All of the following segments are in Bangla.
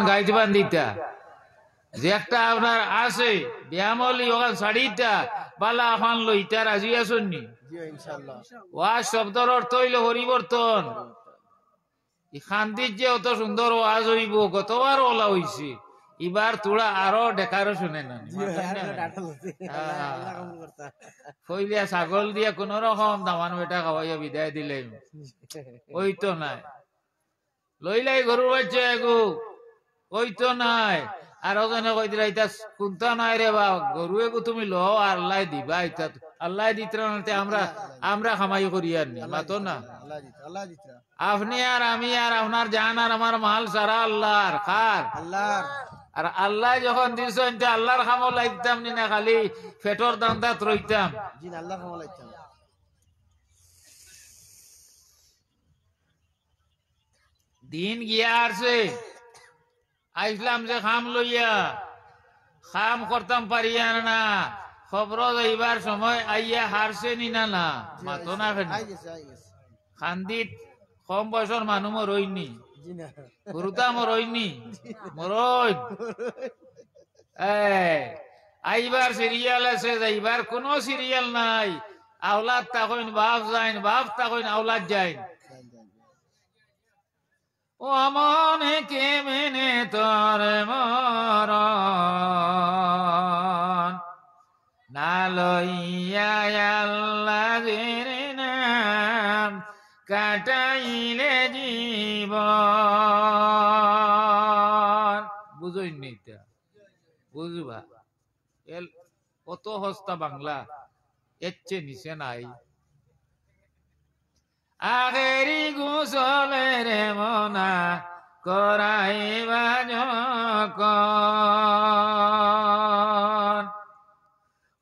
গাইতে বান্ধিতা যে একটা আপনার আছে ব্যায়ামলি ওখান শাড়িটা বালা এখন লইতা রাজি আসুন নি ওয়াজ শব্দর অর্থ হইল পরিবর্তন খান্দির যে অত সুন্দর ওয়াজ হইব কতবার ওলা হইছে এবার তোরা আরো ডেকারও শুনে না কইলিয়া ছাগল দিয়া কোন রকম দামান বেটা খাওয়াইয়া বিদায় দিলে ওই তো নাই লইলাই গরুর বাচ্চা এগু ওই তো নাই আর ওখানে কই দিলা ইতা কুন্তা নাই রে বা গরু এগু তুমি লো আল্লাহ দিবা ইতা আল্লাহ দিতরা আমরা আমরা খামাই করি আর নি মাতো না আপনি আর আমি আর আপনার জান আর আমার মাল সারা আল্লাহর খার আল্লাহর আর আল্লাহ যখন দিয়েছেন আল্লাহর খামো লাগতাম নি না খালি পেটর দান্দাত রইতাম আল্লাহর খামো লাগতাম দিন গিয়া আসছে আইসলাম যে খাম লইয়া খাম করতাম পারিয়া না খবর যাইবার সময় আইয়া হারছে নি না না মাতো না খান্দিত কম বয়সের মানুষ মরইনি গুরুতা মরইনি মরই আইবার সিরিয়াল আছে যাইবার কোন সিরিয়াল নাই আওলাদ তাকইন বাপ যাইন বাপ তাকইন আওলাদ যাইন ও মনে কে মেনে তোর মরণ না লইয়া আল্লাহর নাম কাটাইলে জীবন বুঝই নি বুঝবা এল কত হস্তা বাংলা এর চেয়ে নিচে নাই আগেরি গুসলের মনা করাইবা যখন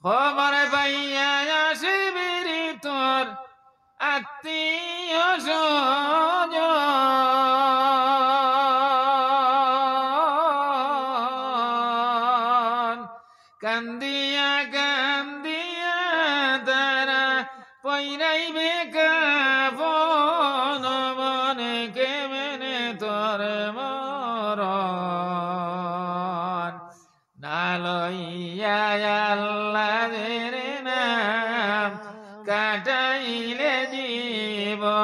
খবর পাইয়া আসিবি তোর আত্মীয় স্বজন কান্দিয়া কান্দিয়া তারা পইরাইবে কাফন মনে কে মেনে তোর মরণ না লইয়া আল্লাহর নাম কাটাইলে জীবন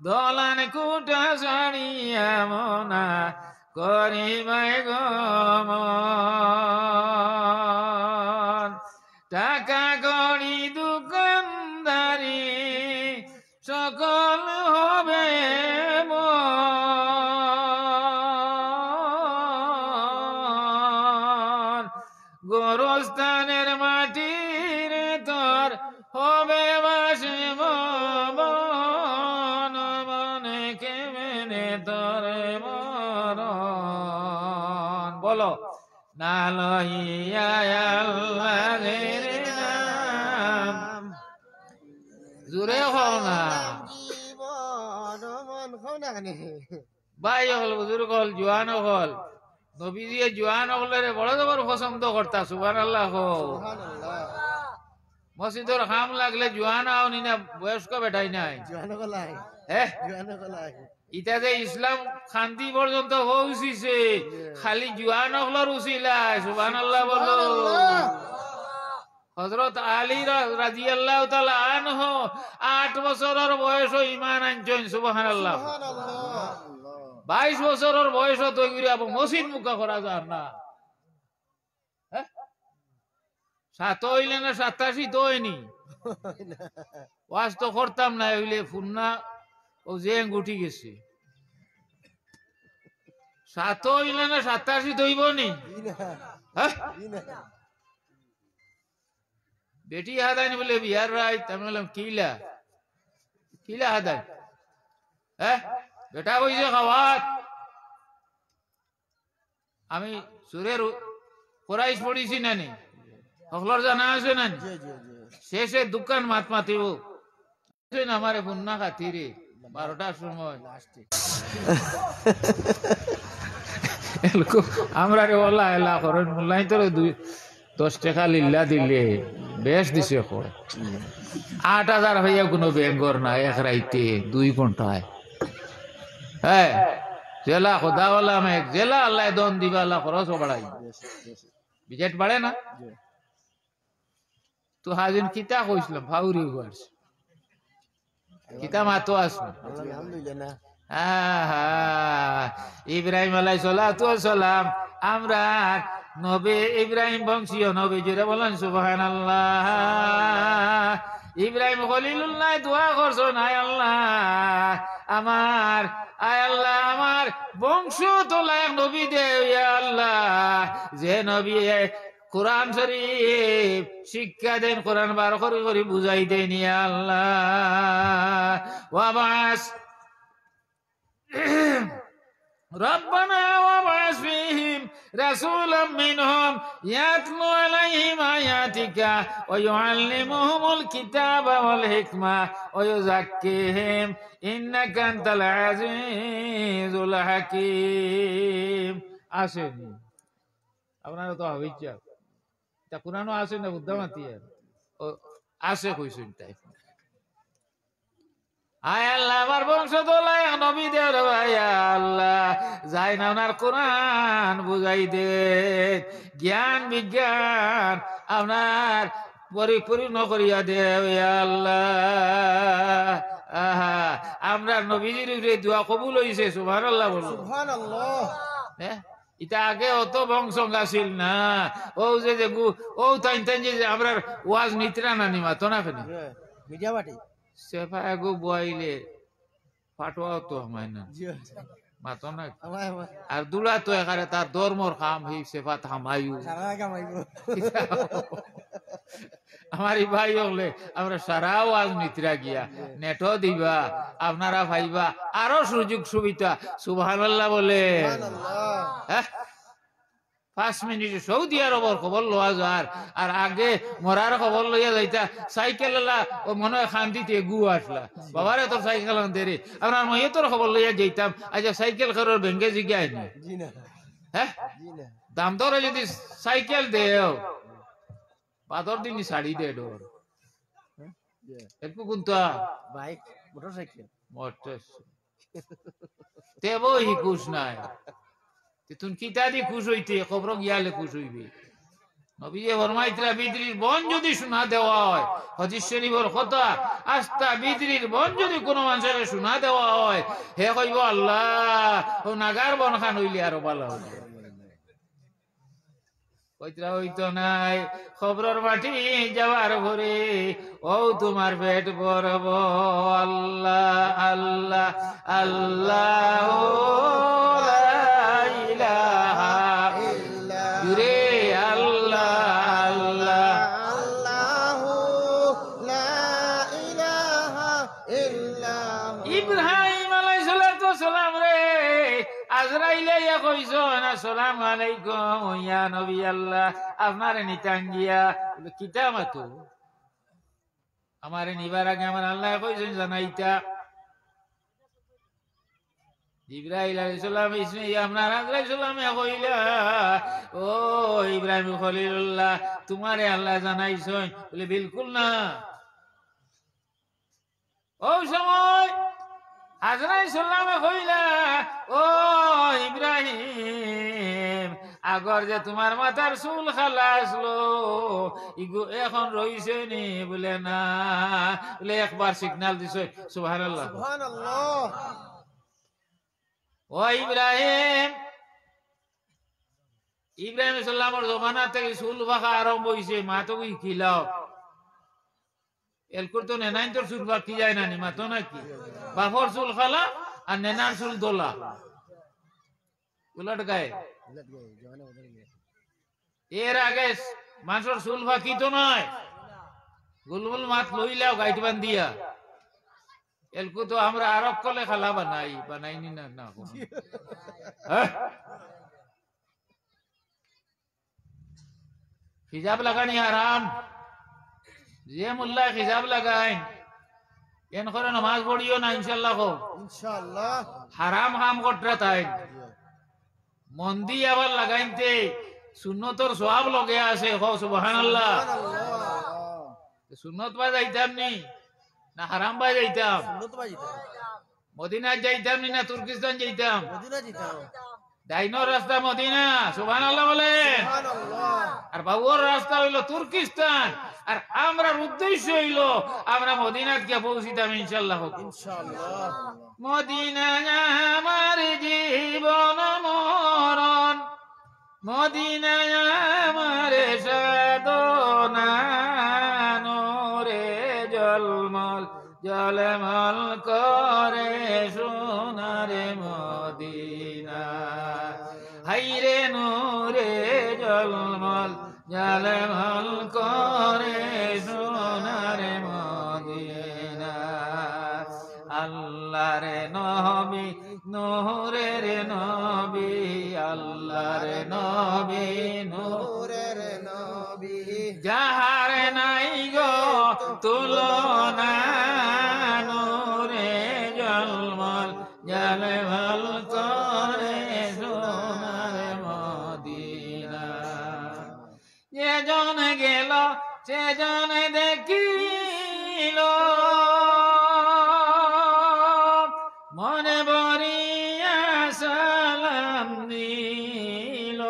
দলান কুটা ছাড়িয়া মনা করিবাই গমন টাকা করি দোকানদারি সকল হবে গোরস্থানের মাটির তোর হবে বাসে মন মনে কে মেনে তোর মরণ বলো না লইয়া আল্লাহর নাম জুড়ে হও না ভাই হল বুজুর্গ হল জোয়ান হল নবীজি জোয়ান হলের বড় জবর পছন্দ করতা সুবহানাল্লাহ মসজিদর খাম লাগলে জোয়ান আও নি না বয়স্ক বেটাই নাই ইটা যে ইসলাম শান্তি পর্যন্ত পৌঁছিছে খালি জোয়ান হলর উচিলাই সুবহানাল্লাহ বলো হযরত আলী রাদিয়াল্লাহু তাআলা আনহু 8 বছরের বয়সে ঈমান আনছেন সুবহানাল্লাহ 22 বছরের বয়সে তো গিরা মসজিদ মুখা করা যায় না সাত হইলে না 87 তো হয়নি ওয়াজ তো করতাম না হইলে ফুন্না ও যে গুটি গেছে সাত হইলে না 87 দইব নি বেটি হাদাইন বলে বিহার রায় আমি বললাম কিলা কিলা হাদাই বেটা কইছে খাওয়াত আমি সুরের কোরাইশ পড়িছি নানি সকলের জানা আছে নানি শেষে দোকান মাত মাতিব আমারে ফুন্না খাতিরে 12টার সময় আমরা রে ওলা এলা করেন মোল্লাই তো 10 টাকা লিল্লা দিলে বেশ দিছে 8000 হইয়া কোনো ব্যাঙ্গর না এক রাইতে 2 ঘন্টায় হ্যাঁ জেলা খোদা ওলা মেঘ জেলা আল্লাহ দন দিবা আল্লাহ খরচও বাড়াই বিজেট বাড়ে না তো হাজিন কিতা কইছিলাম ফাউরি হুয়ার কিতা মাতো আসলো ইব্রাহিম আলাইহিস সালাতু ওয়াস সালাম আমরা নবী ইব্রাহিম বংশীয় নবী জুড়ে বলেন সুবহানাল্লাহ ইব্রাহিম খলিলুল্লাহ দোয়া করছেন আয় আল্লাহ আমার বংশ তো লায়ক নবী দে ইয়া আল্লাহ যে নবী কোরআন শরীফ শিক্ষা দেন কোরআন বার করে করে বুঝাই দেন ইয়া আল্লাহ ওয়াবাস ربنا وابعث فيهم رسولا منهم يتلو عليهم آياتك ويعلمهم الكتاب والحكمة ويزكيهم إنك أنت العزيز الحكيم আসেনি আপনারা তো হইছে তা কোরআনও আসে না বুদ্ধমাতি আসে কইছেন তাই আয় আল্লাহ আমার বংশ দোলায় নবী দেওয়ার ভাই আল্লাহ যাই না ওনার কোরআন বুঝাই দে জ্ঞান বিজ্ঞান আপনার পরিপূর্ণ করিয়া দে আল্লাহ আমরা নবীজির দোয়া কবুল হইছে সুবহানাল্লাহ বলো সুবহানাল্লাহ এটা আগে অত বংশ গাছিল না ও যে ও তাই যে আমরা ওয়াজ নিতরা না নিমা তো না ফেনি মিডিয়া বাটি সেফা এগো বইলে ফাটোয়া তো আমায় না মাতো না আর দুলা তো এখানে তার ধর্মর কাম হি সেফা থামাইও আমার ভাই হলে আমরা সারা ওয়াজ নিতরা গিয়া নেটও দিবা আপনারা ভাইবা আরো সুযোগ সুবিধা সুবহানাল্লাহ বলে হ্যাঁ 5 মিনিটে সৌদি আরবের খবর লওয়া যার আর আগে মরার খবর লইয়া যাইতা সাইকেল ও মনে হয় খান্দিতে গু আসলা বাবারে তোর সাইকেল আনতে রে আমরা মহিয়তর খবর লইয়া যাইতাম আজ সাইকেল খরর ভেঙ্গে জিগায় না হ্যাঁ দাম দরে যদি সাইকেল দেও পাথর দিন শাড়ি দে ডোর একটু কোনটা বাইক মোটরসাইকেল তেবো হি খুশ নাই তুই কিতা দি খুশ হইতে খবর গিয়ালে খুশ হইবে নবী ফরমাইতরা বিদ্রির বন যদি শোনা দেওয়া হয় হাদিস শরীফের কথা আস্তা বিদ্রির বন যদি কোনো মানুষের শোনা দেওয়া হয় হে কইব আল্লাহ ও নাগার বন খান হইলে আরো ভালো হবে কইতরা হইতো নাই খবরের মাটি যাওয়ার ভরে ও তোমার পেট ভরব আল্লাহ আল্লাহ আল্লাহ ইব্রাহিম আলাইহিস সালাম রে আজরাইলে ইয়া কইছো আসসালামু আলাইকুম ইয়া নবী আল্লাহ আপনারে নিতাঙ্গিয়া কিতা মাতো আমারে নিবার আগে আমার আল্লাহ কইছেন জানাইতা জিবরাইল আলাইহিস সালাম ইসমাইল আপনার আলাইহিস সালাম কইলা ও ইব্রাহিম খলিলুল্লাহ তোমারে আল্লাহ জানাইছেন বলে বিলকুল না ও সময় আজরাইল সালামে কইলা ও ইব্রাহিম আগর যে তোমার মাথার চুল খালা আসলো ইগো এখন রইছে নি বলে না বলে একবার সিগন্যাল দিছে সুবহানাল্লাহ সুবহানাল্লাহ ও ইব্রাহিম ইব্রাহিম সালামের জমানা থেকে চুল পাকা আরম্ভ হইছে মা তো খিলাও এলকুর তো নেনাইন তোর চুল বাকি যায় না নি মা তো নাকি বাপর চুল খালা আর নেনার চুল দোলা উলট গায়ে এর আগে মানুষের চুল বাকি তো নয় গুলগুল মাত লইলাও গাইট বান্ধিয়া এলকু তো আমরা আরব কলে খালা বানাইনি না না হিজাব লাগানি হারাম যে মোল্লা হিজাব লাগাইন এন করে নামাজ পড়িও না ইনশাআল্লাহ ইনশাআল্লাহ হারাম কাম করতে তাই মন্দি আবার লাগাইতে সুন্নতর সওয়াব লগে আছে হো সুবহানাল্লাহ সুন্নত বা যাইতাম নি না হারাম বা যাইতাম সুন্নত বা যাইতাম মদিনা যাইতাম না তুর্কিস্তান যাইতাম? মদিনা যেতাম। ডাইনোর রাস্তা মদিনা, সুবহানাল্লাহ বলেন। সুবহানাল্লাহ। আর বাবুর রাস্তা হইলো তুর্কিস্তান। আর আমরা উদ্দেশ্য হইলো আমরা মদিনাত গিয়ে পৌঁছিতাম ইনশাআল্লাহ। ইনশাআল্লাহ। মদিনা আমার জীবন মরণ, মদিনা আমার সাধনা, নূরে জলমল জলমল করে সোনারে মদিনা। হাইরে নূরে জলমল জলমল করে সোনারে মদিনা। আল্লাহর নবী নূরের নবী, আল্লাহর নবী নূরের নবী, যাহার নাই গো তুলনা, নূরে জলমল জলমল করে সোনার মদিনা। যেজন গেল সেজন দেখিল, মনে বরিয়া সালাম দিল।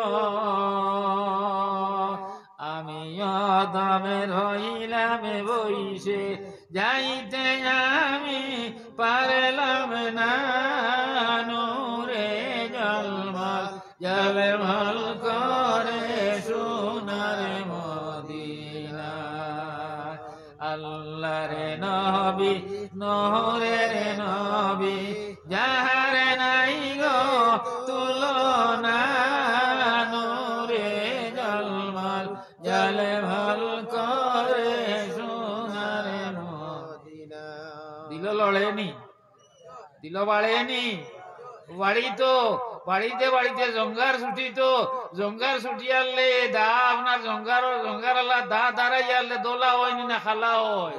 আমিও দমে রইলাম বইসে, যাইতে আমি পারলাম না, নূরে জলমল জলমল করে সোনার মদিনা। আল্লাহর নবী নূরের নবী, যাহার নাই গো তুলনা, নূরে জলমল জলমল করে সোনার মদিনা। দিল লড়েনি, দিল বাড়েনি, বাড়ি তো বাড়িতে বাড়িতে জঙ্গার ছুটি, তো জঙ্গার ছুটি আনলে দা আপনার জঙ্গার আল্লাহ দা দাঁড়াই আনলে দোলা হয়নি না খালা হয়।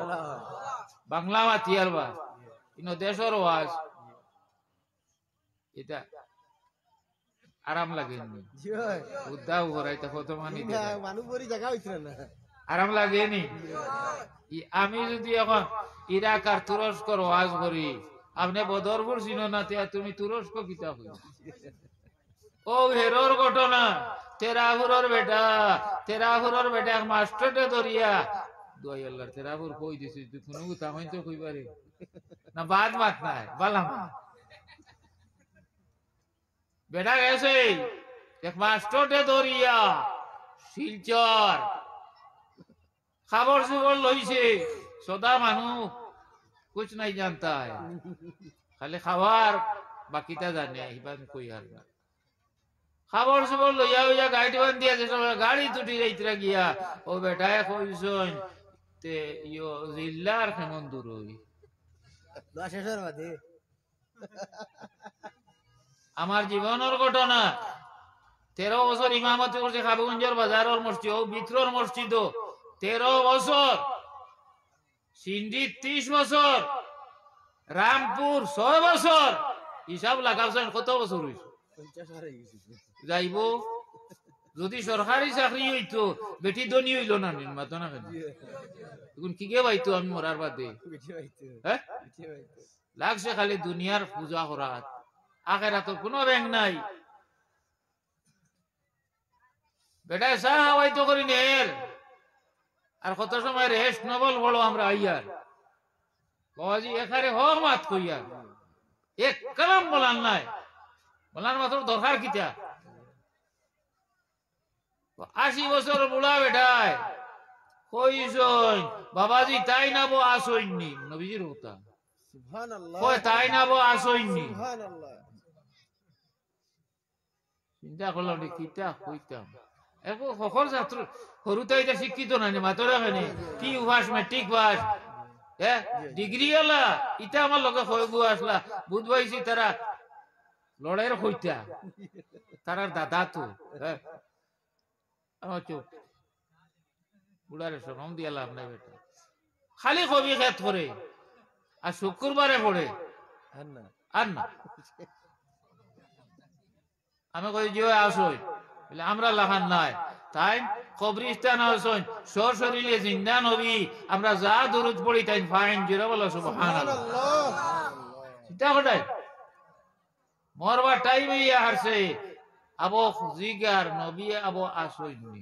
বাংলা মাতি আর বা কিন্তু দেশের ওয়াজ এটা আরাম লাগেনি। উদ্দাও করাইতে কত মানি আরাম লাগেনি। আমি যদি এখন ইরাক আর তুরস্কর ওয়াজ করি, আপনি বদরপুর চিনো না, তুমি তুরস্ক কিতা হই? ও হেরোর ঘটনা, তেরাহুরের বেটা এক মাস্টারটে ধরিয়া দুই আল্লাহর তেরাহুর কই দিছিস তুই কোনো তামাই তো কইবারে না, বাদ মাত নাই বালাম বেটা গেছে এক মাস্টারটে ধরিয়া শিলচর খাবার চুবর লইছে। সদা মানুষ কুছ নাই জানতা হয়, খালি খাবার বাকিটা জানে, এবার কই আর না। খাবার চুবর লইয়া হইয়া গাড়ি বান্ধিয়া যে সময় গাড়ি তুটি যাইতরা গিয়া ও বেটায় কইছন তে ইয়ো জিল্লার কেমন দূর হই। আমার জীবনের ঘটনা, 13 বছর ইমামতি করছে খাবুগঞ্জের বাজারের মসজিদ, ও ভিতরের মসজিদ 13 বছর, সিন্ধি 30 বছর, রামপুর 6 বছর, হিসাব লাগাবছেন কত বছর হয়েছে? যাইব যদি সরকারি চাকরি হইতো বেটি ধনী হইল না, নির্মাত না কেন এখন কি গে পাইতো আমি মরার বাদে? হ্যাঁ লাগছে খালি দুনিয়ার পূজা করা, আখেরাত কোনো ব্যাংক নাই। বেটায় চা হওয়াইতো করি নের, আর কত সময় রেস্ট নবল বলো আমরা আইয়ার বাবাজি এখানে হোক মাত কইয়া এক কালাম বলার নাই, বলার মাত্র দরকার কিতা? 80 বছর বুড়া বেটায় কইছই বাবাজি তাই না বো আসইনি, নবীজির কথা কয় তাই না বো আসইনি। চিন্তা করলাম কিতা কইতাম, এখন সকল ছাত্র সরুতে এটা শিক্ষিত নাই মাত্র কি উভাস মেট্রিক পাস হ্যাঁ ডিগ্রি আলা ইটা আমার লগে হয়ে আসলা বুধ পাইছি তারা লড়াইয়ের হইতা তারার দাদা তো হ্যাঁ আমার চুপ বুড়ারে সরম দিয়া লাভ নাই বেটা, খালি কবি খেত করে আর শুক্রবারে পড়ে আর না। আমি কই যে আসই বলে আমরা লাগান নাই, তাই কবরিস্তান আসইন সশরীরে জিন্দা নবী আমরা যা দরুদ পড়ি তাই ফাইন জিরা বলা সুবহানাল্লাহ। চিন্তা কটাই মরবা টাইম হইয়া হারছে আবো জিগার নবী আবো আসইনি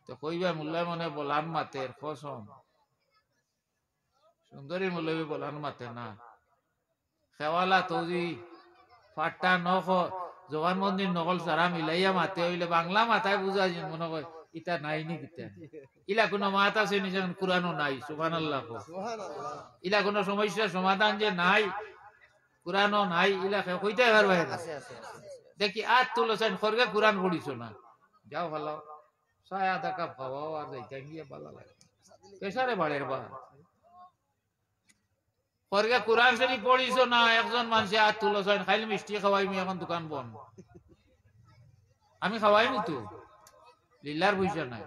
তো কইবা মুল্লা মনে বলান মাতের কসম সুন্দরী মুল্লবী বলান মাতে না খেওয়ালা তৌজি ফাট্টা নখ জবানবন্দির নকল সারা মিলাইয়া মাতে হইলে বাংলা মাথায় বুঝা যায় মনে হয় ইটা নাই নি কিতা ইলা কোনো মাত আছে নিজের কোরআনও নাই সুবহানাল্লাহ সুবহানাল্লাহ ইলা কোনো সমস্যার সমাধান যে নাই কোরআনও নাই ইলা কইতে পারবে না আছে আছে দেখি আর তুলো চাইন খরগে কোরআন পড়িছো না যাও ভালো ছয় আধা কাপ খাওয়াও আর যাইতে গিয়ে ভালো লাগে পেশারে বাড়ের বা খরগে কোরআন শরীফ পড়িছো না একজন মানুষে আর তুলো চাইন খাইলে মিষ্টি খাওয়াইমি এখন দোকান বন্ধ আমি খাওয়াইনি তো লিল্লার পয়সা নাই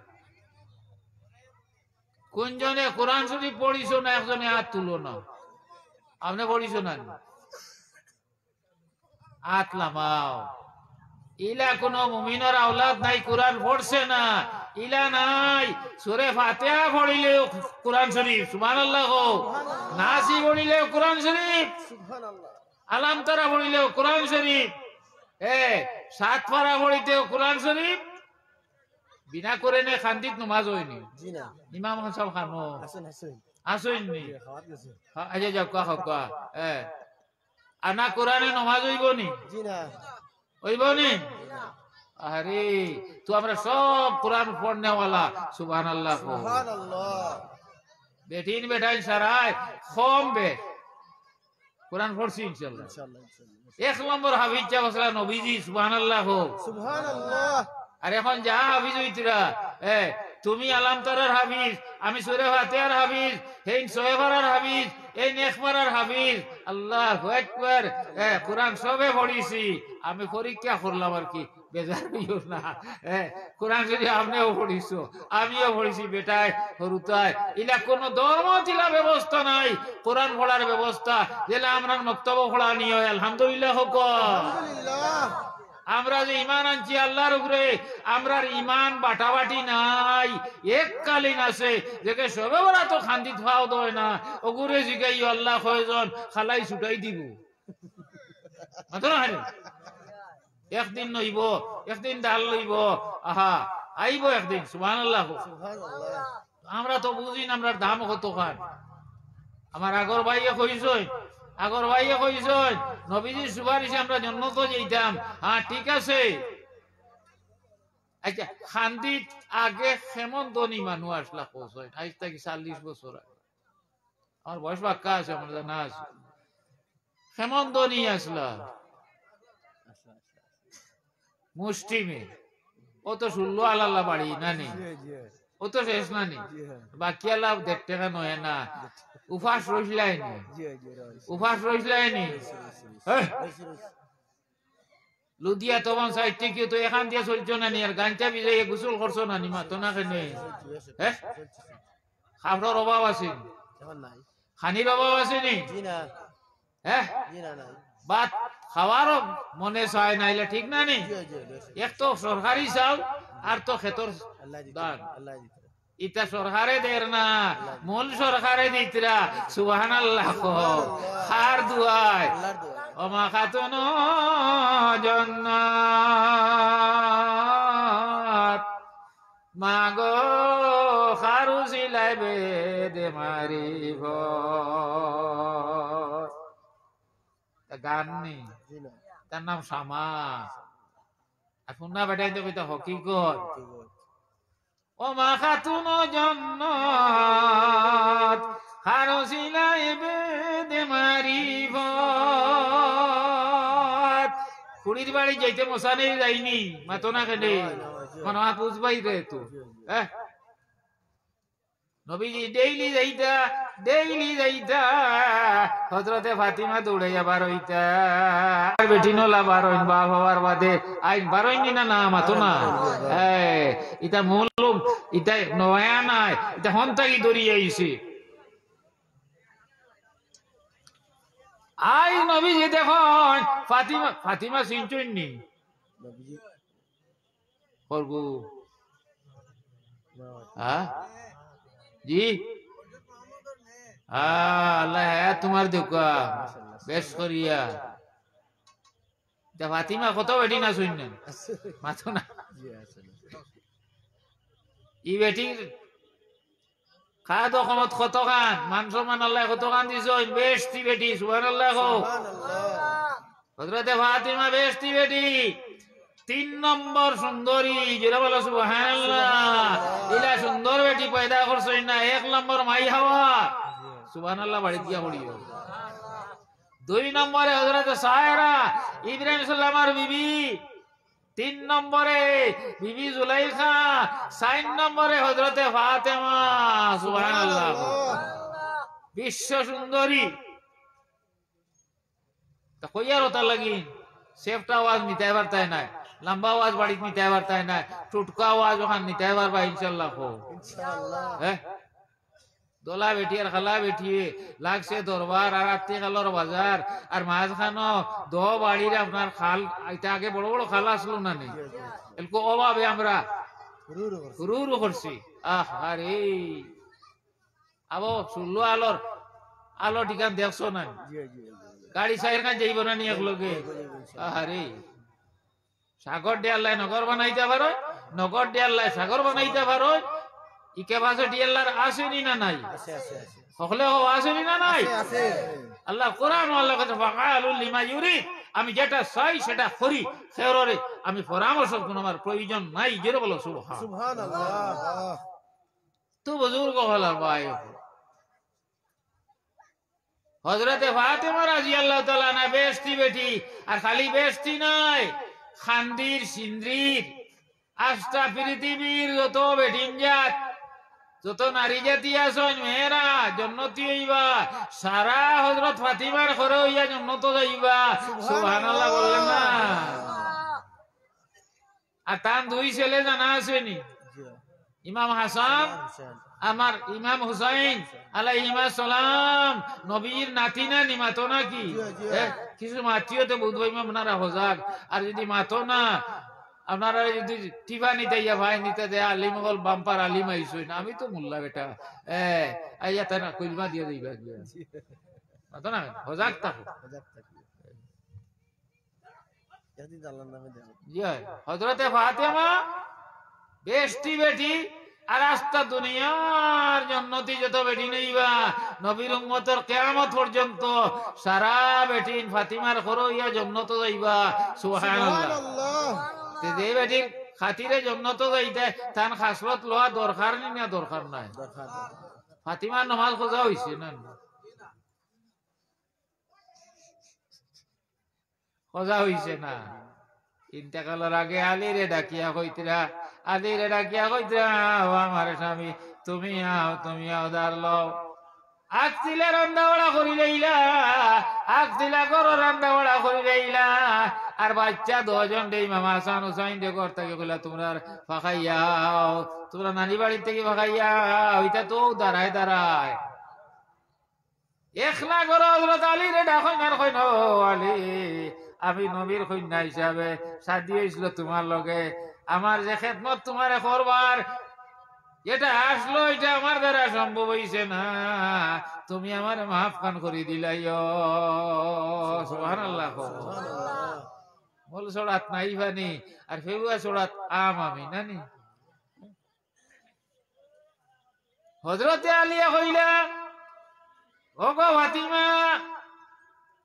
কোনজনে কোরআন শরীফ পড়িছো না একজনে হাত তুলো না আপনি পড়িছো না হাত লামাও ইলা কোন মুমিনের আওলাদ নাই কোরআন পড়ছে না ইলা নাই সূরা ফাতিহা পড়িলেও কোরআন শরীফ সুবহানাল্লাহ নাসি পড়িলেও কোরআন শরীফ সুবহানাল্লাহ আলাম তারা পড়িলেও কোরআন শরীফ সাত পারা পড়িতেও কোরআন শরীফ বিনা করে নে খান্দিত নামাজ হয়নি জি না ইমাম সাহেব খানো হাসান হাসান আসেননি খাওয়াত গেছে আচ্ছা যাও কা আনা কোরআনে নামাজ হইব নি জি না হইব নি আরে তো আমরা সব কোরআন পড়নে ওয়ালা সুবহানাল্লাহ সুবহানাল্লাহ বেটিন বেটাই সারাই কম বে কোরআন পড়ছি ইনশাআল্লাহ ইনশাআল্লাহ ইনশাআল্লাহ এক নম্বর হাফিজ চা বসলা নবীজি সুবহানাল্লাহ সুবহানাল্লাহ আর এখন যা হাফিজ হইতিরা তুমি আলাম তারার হাফিজ আমি সূরা ফাতিহার হাফিজ হেই সোয়েবারার হাফিজ এই নেকবারার হাফিজ আল্লাহু আকবার কোরআন সবে পড়িছি আমি পরীক্ষা করলাম আর কি বেজার হইও না কোরআন যদি আপনিও পড়িছো আমিও পড়িছি বেটায় হরুতায় ইলা কোন ধর্ম ছিলা ব্যবস্থা নাই কোরআন পড়ার ব্যবস্থা যেটা আমরা মক্তব্য পড়া নিয়ে আলহামদুলিল্লাহ হোক আলহামদুলিল্লাহ আমরা যে ইমান আনছি আল্লাহর উপরে আমরার ইমান বাটাবাটি নাই এককালীন আছে যেকে সবে ওরা তো খান্দিত খাওয়া দয় না ওগুরে জিগাই আল্লাহ কয়জন খালাই ছুটাই দিব একদিন নইব একদিন ডাল লইব আহা আইব একদিন সুবহানাল্লাহ সুবহানাল্লাহ আমরা তো বুঝি না আমরার দাম কত খান আমার আগর ভাইয়ে কইছই আগর ভাইয়ে কইছই নবীজির সুপারিশে আমরা জন্নত যেতাম হ্যাঁ ঠিক আছে আচ্ছা খান্দিত আগে হেমন্তনী মানুষ আসলা কইছই আজ থেকে 40 বছর আগে আমার বয়স বাক্কা আছে আমার জানা আছে হেমন্তনী আসলা মুষ্টিমে ও তো 16 আলাল্লা বাড়ি নানি জি জি ও তো শেষ নানি জি হ্যাঁ বাকি আল্লাহ দেখতে কেন হয় না উপাস রইলাইনি জি জি উপাস রইলাইনি লুদিয়া তখন সাইডে কি তো এখান দিয়ে চলছো না নি আর গাঞ্চা বিজয়ে গোসল করছো না নি মা তো না কেন হ্যাঁ খাবারের অভাব আছে এখন নাই খানির অভাব আছে নি জি না হ্যাঁ জি না নাই বাত খাওয়ারও মনে চায় নাইলে ঠিক না নি জি জি এক তো সরকারি চাল আর তো খেতর আল্লাহ দিতে দান আল্লাহ দিতে ইটা সরকারে দের না মূল সরকারে দিতরা সুবহানাল্লাহ খার দুয়ায় আল্লাহর দোয়া ওমা খাতুন জান্নাত মাগো খারু সিলাইবে দে মারিব গান নেই জি না তার নাম শামা আর শুননা বেটাই তো কইতা হকিকত ঠিক আছে ও মা খাতুন জান্নাত খারু সিলাইবে দে মারিব কুড়ির বাড়ি যাইতে মশানে যাইনি মাতো না কেনে মনে হয় বুঝবাই রে তো নবীজি ডেইলি যাইতা হযরতে ফাতিমা দৌড়াইয়া বার হইতা বেটি নলা বার হইন বাপ হওয়ার বাদে আইন বার হইনি না না মাতো না ইটা মূলম ইটা নয়া নাই ইটা হন্তাকি দড়িয়ে আইছে আই নবীজি দেখুন ফাতিমা চিনচুননি নবীজি করবো হ্যাঁ জি আল্লাহ হায়াত তোমার দুকা বেশ করিয়া তা ফাতিমা কত বেটি না শুনলেন আছে মাথো না জি আছে ই বেটির খাদ অসমত কত খান মান সম্মান আল্লাহ কত খান দিছ বেশটি বেটি সুবহানাল্লাহ সুবহানাল্লাহ হযরতে ফাতিমা বেশটি বেটি 3 নম্বর সুন্দরী যেটা বলো সুবহানাল্লাহ ইলা সুন্দর বেটি পয়দা করছই না 1 নম্বর মাই হাওয়া সুবহানাল্লাহ বাড়ি দিয়া পড়িও 2 নম্বরে হযরতে সায়রা ইব্রাহিম সাল্লামার বিবি 3 নম্বরে বিবি জুলাইখা 4 নম্বরে হযরতে ফাতেমা সুবহানাল্লাহ বিশ্ব সুন্দরী তা কইয়ার ওটা লাগি সেফটা আওয়াজ নিতে পারতাই না লম্বা আওয়াজ বাড়ি নিতে পারতাই না টুটকা আওয়াজ ওখান নিতে পারবা ইনশাআল্লাহ কো ইনশাআল্লাহ হ্যাঁ দোলা বেটি আর খালা বেটি লাগছে দরবার আর আত্মীয় খালর বাজার আর মাঝখানো দো বাড়ির আপনার খাল এটা আগে বড় বড় খাল আসলো না নেই এলকো অভাবে আমরা রুরু করছি আরে আবো শুনলো আলোর আলো ঠিকান দেখছো না জি জি গাড়ি সাইর কান যাইব না নি একলগে আরে সাগর ডিয়াল্লাই নগর বানাইতে পারো নগর ডিয়াল্লাই সাগর বানাইতে পারো ইকে ভাষা ডিয়াল্লার আসেনি না নাই আছে আছে আছে হলে ও আসেনি না নাই আছে আল্লাহ কোরআন আল্লাহ কাছে ফাকালুল লিমা ইউরিদ আমি যেটা চাই সেটা করি খেররে আমি পরামর্শ কোন আমার প্রয়োজন নাই জেরে বলো সুবহান সুবহানাল্লাহ তো বুজুর্গ হলার ভাই হযরতে ফাতেমা রাদিয়াল্লাহু তাআলা না বেশটি বেটি আর খালি বেশটি নয় খান্দির সিন্দ্রির আষ্টা পৃথিবীর যত বেটিন জাত যত নারী জাতি আছেন মেয়েরা জন্নতি হইবা সারা হযরত ফাতিমার ঘরে হইয়া জন্নত যাইবা সুবহানাল্লাহ বললেন না আর তার 2 ছেলে জানা আসেনি জি ইমাম হাসান আমার ইমাম হুসাইন আলাইহিমা সালাম নবীর নাতি না নি মাতো নাকি কিছু মাতিও তো বুধ ভাই আপনারা হজাক আর যদি মাতো না আপনারা যদি টিভা নিতে ইয়া ভাই নিতে দেয় আলিম হল বাম্পার আলিম আইসই না আমি তো মোল্লা বেটা আইয়া তাই না কইলমা দিয়ে দিবা মাতো না হজাক থাকো হাজার টাকা যদি আল্লাহর নামে দেন জি হযরতে ফাতেমা বেশটি বেটি আর আস্তা দুনিয়ার জন্নতি যত বেটি নেইবা নবীর উম্মতের কিয়ামত পর্যন্ত সারা বেটি ফাতিমার ঘরে ইয়া জন্নত যাইবা সুবহানাল্লাহ সুবহানাল্লাহ যে বেটির খাতিরে জন্নত যাইতে তান খাসলত লওয়া দরকার নি না দরকার নাই দরকার ফাতিমার নামাজ খোঁজা হইছে না খোঁজা হইছে না ইন্তেকালের আগে আলীরে ডাকিয়া কইতরা আলীরে ডাকিয়া কইতরা ও আমার স্বামী তুমি আও দার লও আগতিলে রান্না বড়া করি লইলা আগতিলা করো রান্না বড়া করি লইলা আর বাচ্চা 2 জন দেই মামা হাসান হুসাইন দে ঘর থেকে কইলা তোমরা ফাখাইয়াও তোমরা নানি বাড়ি থেকে ফাখাইয়াও এটা তো দাঁড়ায় একলা করো হযরত আলীরে ডাকই না কই নো আলী আমি নবীর কন্যা হিসাবে শাদী হয়েছিল তোমার লগে আমার যে খেদমত তোমারে করবার এটা আসলো এটা আমার দ্বারা সম্ভব হইছে না তুমি আমার মাফ খান করে দিলাই সুবহানাল্লাহ বল সড়াত নাই বানি আর ফেবুয়া সড়াত আম আমি নানি হযরতে আলিয়া কইলা ও গো ফাতিমা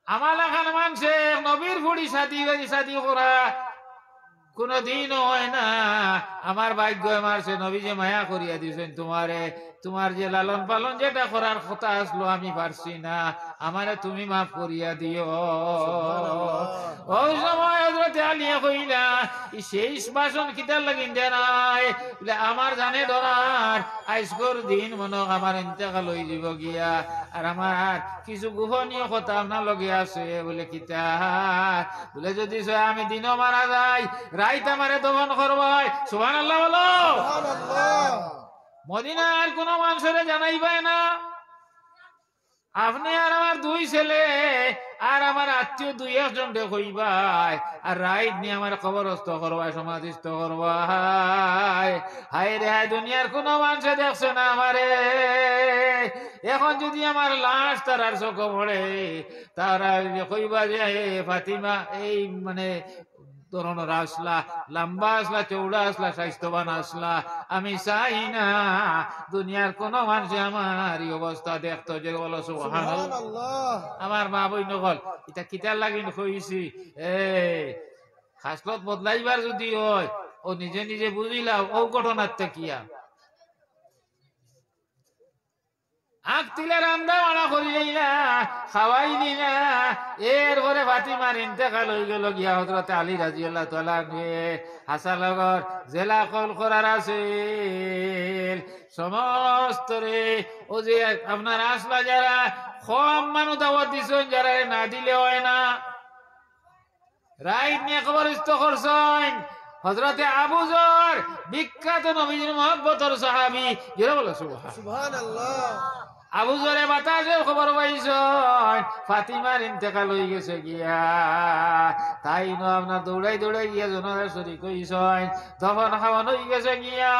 আমার লাখান মানছে নবীর ফুড়ি সাথী করা কোনদিন হয় না আমার ভাগ্য মারছে নবী যে মায়া করিয়া দিয়েছেন তোমারে তোমার যে লালন পালন যেটা করার কথা আসলো আমি পারছি না আমারে তুমি মাফ করিয়া দিও ওই সময় হযরতে আলিয়া কইলা সেই বাসন কিতার লাগিন দেনাই বলে আমার জানে ডরার আজকের দিন মনে আমার ইন্তেকাল হয়ে যাব গিয়া আর আমার কিছু গোপনীয় কথা আপনার লগে আছে বলে কিতা বলে যদি আমি দিনও মারা যাই রাইত আমারে দমন করবাই সুবহানাল্লাহ বলো সুবহানাল্লাহ মদিনার কোন মানুষের জানাইবাই না আপনি আর আমার দুই ছেলে আর আমার আত্মীয় দুই একজন কইবাই আর রাইট নিয়ে আমার কবরস্থ করবাই সমাধিস্থ করবাই। হায় রে হায়, দুনিয়ার কোন মানুষে দেখছে না আমারে। এখন যদি আমার লাশ তার চোখে পড়ে, তারা কইবা যে ফাতিমা এই মানে ধরনের আসলা, লম্বা আসলা, চৌড়া আসলা, স্বাস্থ্যবান আসলা। আমি চাই না দুনিয়ার কোন মানুষ আমার এই অবস্থা দেখতো। যে বলো সুবহানাল্লাহ। সুবহানাল্লাহ। আমার মা বই নকল এটা কিতার লাগিন কইছি, খাসলত বদলাইবার যদি হয় ও নিজে নিজে বুঝিলাম ও ঘটনার কিয়া আখ তিলে রান্দা মানা করিলেই না, খাওয়াইলি না। এরপরে ফাতিমার ইন্তেকাল হয়ে গেল গিয়া হযরত আলী রাদিয়াল্লাহু তাআলা হাসান লগর জেলা কল করার আছে সমস্ত রে। ও যে আপনার আসলা যারা কম মানুষ দাওয়াত দিছেন, যারা না দিলে হয় না, রাইট নিয়ে কবরস্থ করছেন হযরতে আবু যর, বিখ্যাত নবীর মহব্বতের সাহাবী। যারা বলে সুবহানাল্লাহ। সুবহানাল্লাহ। আবু যরে বাতাসের খবর পাইছেন ফাতিমার ইন্তেকাল হয়ে গেছে গিয়া, তাই ন আপনার দৌড়াই দৌড়াই গিয়া জনের শরীর কইছেন, দফন খাওয়ান হয়ে গেছে গিয়া,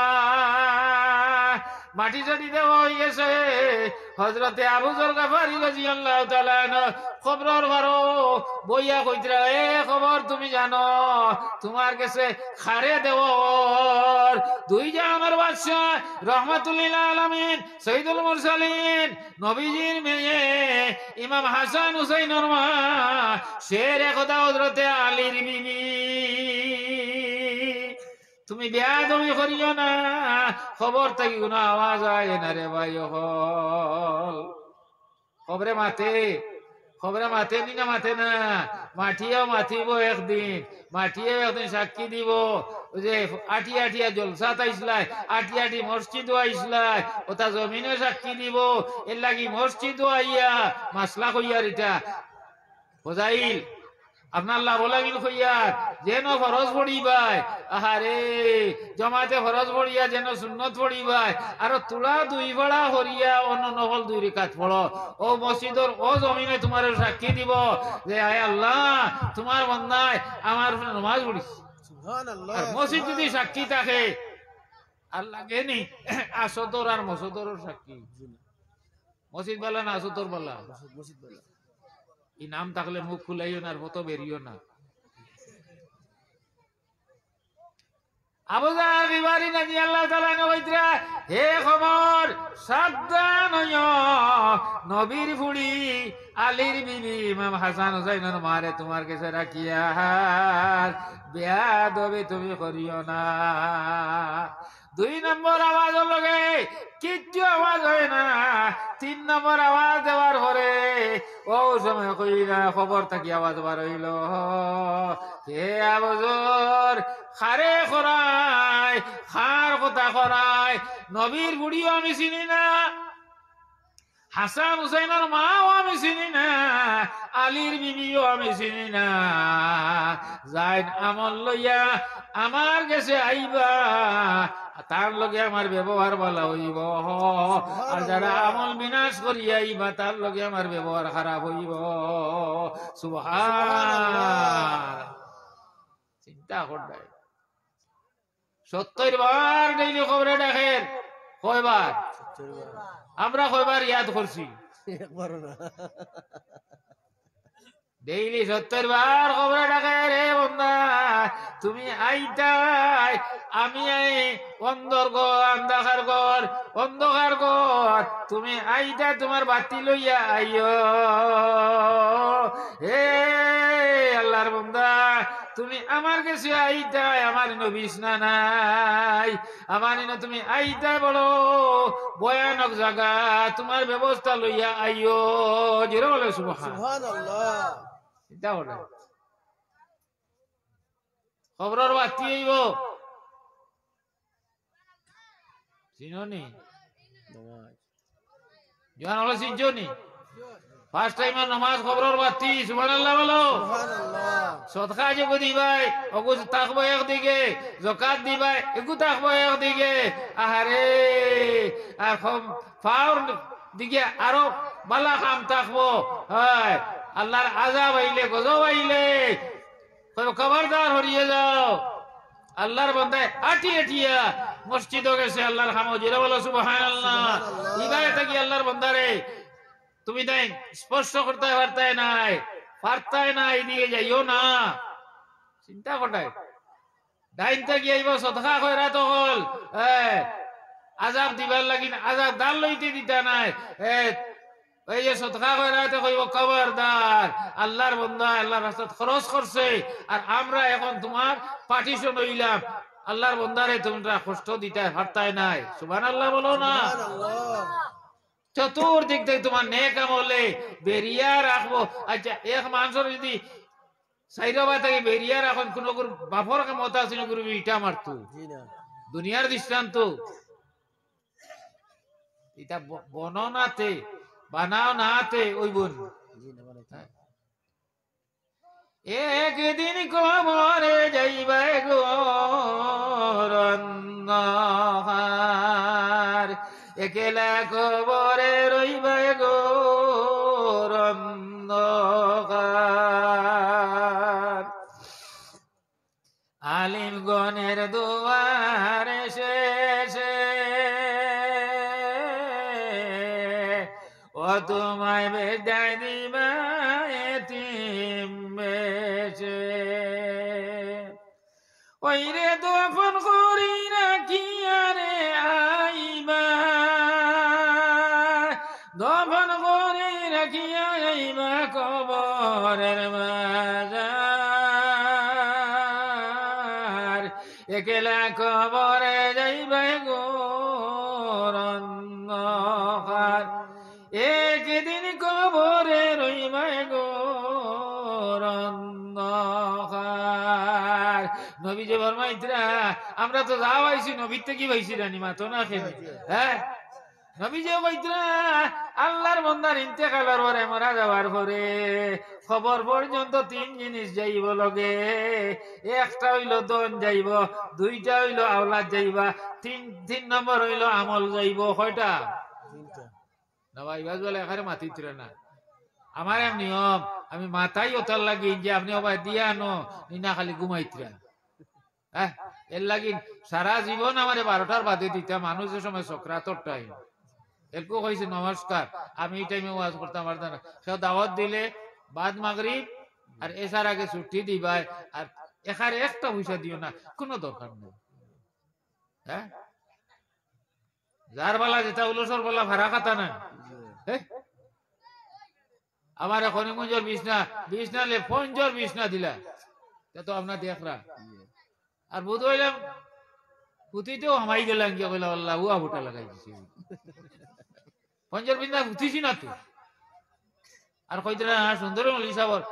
মাটি চাটি দেওয়া হয়ে গেছে। হযরতে আবু যর গফারি রাদিয়াল্লাহু তাআলা খবরের বারো বইয়া কইতরা, এ খবর তুমি জানো তোমার কাছে খারে দেওয়ার দুই জাহানের বাদশা রহমাতুল লিল আলামিন সাইয়্যিদুল মুরসালিন নবীজির মেয়ে ইমাম হাসান হুসাইনের মা শের খোদা হযরতে আলীর বিবি, তুমি বেয়াদবি করিও না। খবর থেকে কোনো আওয়াজ আয় না রে ভাই, হল খবরে মাতে, খবরে মাতে নি না মাতে না, মাটিও মাতিব একদিন, মাটিও একদিন সাক্ষী দিব। ওই যে আটিয়া আটিয়া জলসাত আইসলাই, আটিয়া আটি মসজিদও আইসলাই, ওটা জমিনে সাক্ষী দিব। এর লাগি মসজিদও আইয়া মাসলা কইয়ার এটা বোঝাইল আপনার লাভ লাগিল কইয়ার যেন ফরজ পড়িবাই, আহারে জমাতে ফরজ পড়িয়া যেন সুন্নত পড়িবাই, আর তোলা দুই বেড়া হরিয়া অন্য নফল দুই রিকাত পড়ো। ও মসজিদর ও জমিনে তোমার সাক্ষী দিব যে আয় আল্লাহ তোমার বন্দায় আমার নামাজ পড়িস। সুবহানাল্লাহ। আর মসজিদ যদি সাক্ষী থাকে আল্লাহ কেনি আসদর আর মসদরের সাক্ষী, মসজিদ বেলা না আসদর বেলা। মসজিদ বলা। এই নাম থাকলে মুখ খুলাইও না আর মতো বেরিও না। আবু যর গিফারি রাদিয়াল্লাহু তাআলা কইতরা, হে খবর সাবধান হইও, নবীর ফুড়ি আলীর বিবি ইমাম হাসান হুসাইনের মারে তোমার কাছে রাখিয়া বেয়াদবি তুমি করিও না। দুই নম্বর আওয়াজ লগে কিচ্ছু আওয়াজ হয় না, তিন নম্বর আওয়াজ দেওয়ার পরে ও সময় কই না খবর থাকি আওয়াজ বার হইল, হে আবু যর খারে খরাই, খার কথা খরাই, নবীর বুড়িও আমি চিনি না, হাসান হুসাইনের মাও আমি চিনি না, আলীর বিবিও আমি চিনি না। যাই আমল লইয়া আমার কাছে আইবা, তার লগে আমার ব্যবহার ভালো হইব, আর যারা আমল বিনাশ করিয়া আইবা তার লগে আমার ব্যবহার খারাপ হইব। সুবহান। চিন্তা করবে 70 বার ডেইলি খবরে দেখেন, কয়বার আমরা কয়বার ইয়াদ করছি? একবারও না। ডেইলি 70 বার খবরে ডাকে, রে বন্ধা তুমি আইতাই, আমি আই অন্ধর ঘর, অন্ধকার ঘর, অন্ধকার ঘর, তুমি আইতা তোমার বাতি লইয়া আইও। হে আল্লাহর বন্ধা তুমি আমার কাছে আইতাই, আমার বিছনা নাই, আমার তুমি আইতাই বলো ভয়ানক জায়গা, তোমার ব্যবস্থা লইয়া আইও। জোরে বলে সুবহানাল্লাহ। চিন্তা করে খবরের বাতি আইব, চিনি নামাজ। জোয়ান হলো চিনছনি ফার্স্ট টাইম নামাজ খবরের বাতি। সুবহানাল্লাহ বলো। সুবহানাল্লাহ। সদকা যোগ দিবাই ওগু থাকবো একদিকে, জকাত দিবাই এগু থাকবো একদিকে, আহারে আর ফাওর দিকে আরো বালা কাম থাকবো, হয় আল্লাহর আযাব আইলে গজব আইলে খবরদার হরিয়ে যাও। আল্লাহর বান্দায় আটি আটিয়া মসজিদ গেছে আল্লাহর খামো জিরা বলো সুবহানাল্লাহ। ইবারে থাকি আল্লাহর বান্দারে তুমি দেখ স্পর্শ করতে পারতায় নাই দিয়ে যাইও না, চিন্তা কটাই ডাইন থাকি আইব সদকা কইরা তো হল আজাব দিবার লাগি আজাব দাল লইতে দিতা নাই। এই যে সদকা কইরাতে কইব খবরদার আল্লাহর বান্দা আল্লাহর রাস্তায় খরচ করছে আর আমরা এখন তোমার পার্টিশন হইলাম, আল্লাহর বান্দারে তোমরা কষ্ট দিতে পারতাই নাই। সুবহানাল্লাহ বলো না। চতুর্দিক থেকে তোমার নেক আমলে বেরিয়া রাখবো। আচ্ছা এক মানুষের যদি সাইরবা থেকে বেরিয়া রাখুন কোন বাপর মত আছে ইটা মারতো দুনিয়ার দৃষ্টান্ত এটা বর্ণনাতে বানাও নাতে ওই বোন একদিন কবরে যাইবা গো রন্নহার, একলা কবরে রইবা গো রন্নহার। আলিম গণের দুয়ারে শেষে ও তোমায় বেদায় দিবা এতিম বেশে, ওই রে দফন করি রাখি আরে আইবা, দফন করি রাখি আইবা কবরের বাজার, একলা কবরে যাইবা গো রন্নহার, একদিন কবরে রইবা গো রন্নহার। নবী যে ফরমাইতরা আমরা তো যা পাইছি নবীর থেকে পাইছি রানি মাতো না খেলে, হ্যাঁ নবী যে কইতরা আল্লাহর বান্দার ইন্তেকালের পরে মারা যাওয়ার পরে খবর পর্যন্ত তিন জিনিস যাইব লগে, একটা হইল দন যাইব, দুইটা হইল আওলাদ যাইবা, তিন নম্বর হইল আমল যাইব। কয়টা? না ভাই বাজ বলে এখানে মাতিতরা না, আমার এম নিয়ম আমি মাথাই ওতার লাগি যে আপনি আবার দিয়া আনো নিনা খালি ঘুমাইতরা, হ্যাঁ এর লাগি সারা জীবন আমার 12টার বাদে দিতা মানুষের সময় সক্রাতর টাইম এরকম কইছে নমস্কার আমি এই টাইমে ওয়াজ করতাম পারতাম না, সে দাওয়াত দিলে বাদ মাগরিব আর এসার আগে ছুটি দিবাই আর এখানে একটা পয়সা দিও না, কোনো দরকার নেই। হ্যাঁ যার বেলা যেটা উলসর বেলা ভাড়া খাতা না, আমার খনিগঞ্জের বিছনা লে পঞ্জর বিছনা দিলা তো আপনার দেখরা আর বুধ হইলাম পুঁতিতেও হামাই গেলাম গিয়ে কইলাম আল্লাহ হুয়া ভুটা লাগাই দিছি পঞ্জর বিছনা পুঁতিছি না তো আর কইতে না সুন্দর মলি সাবর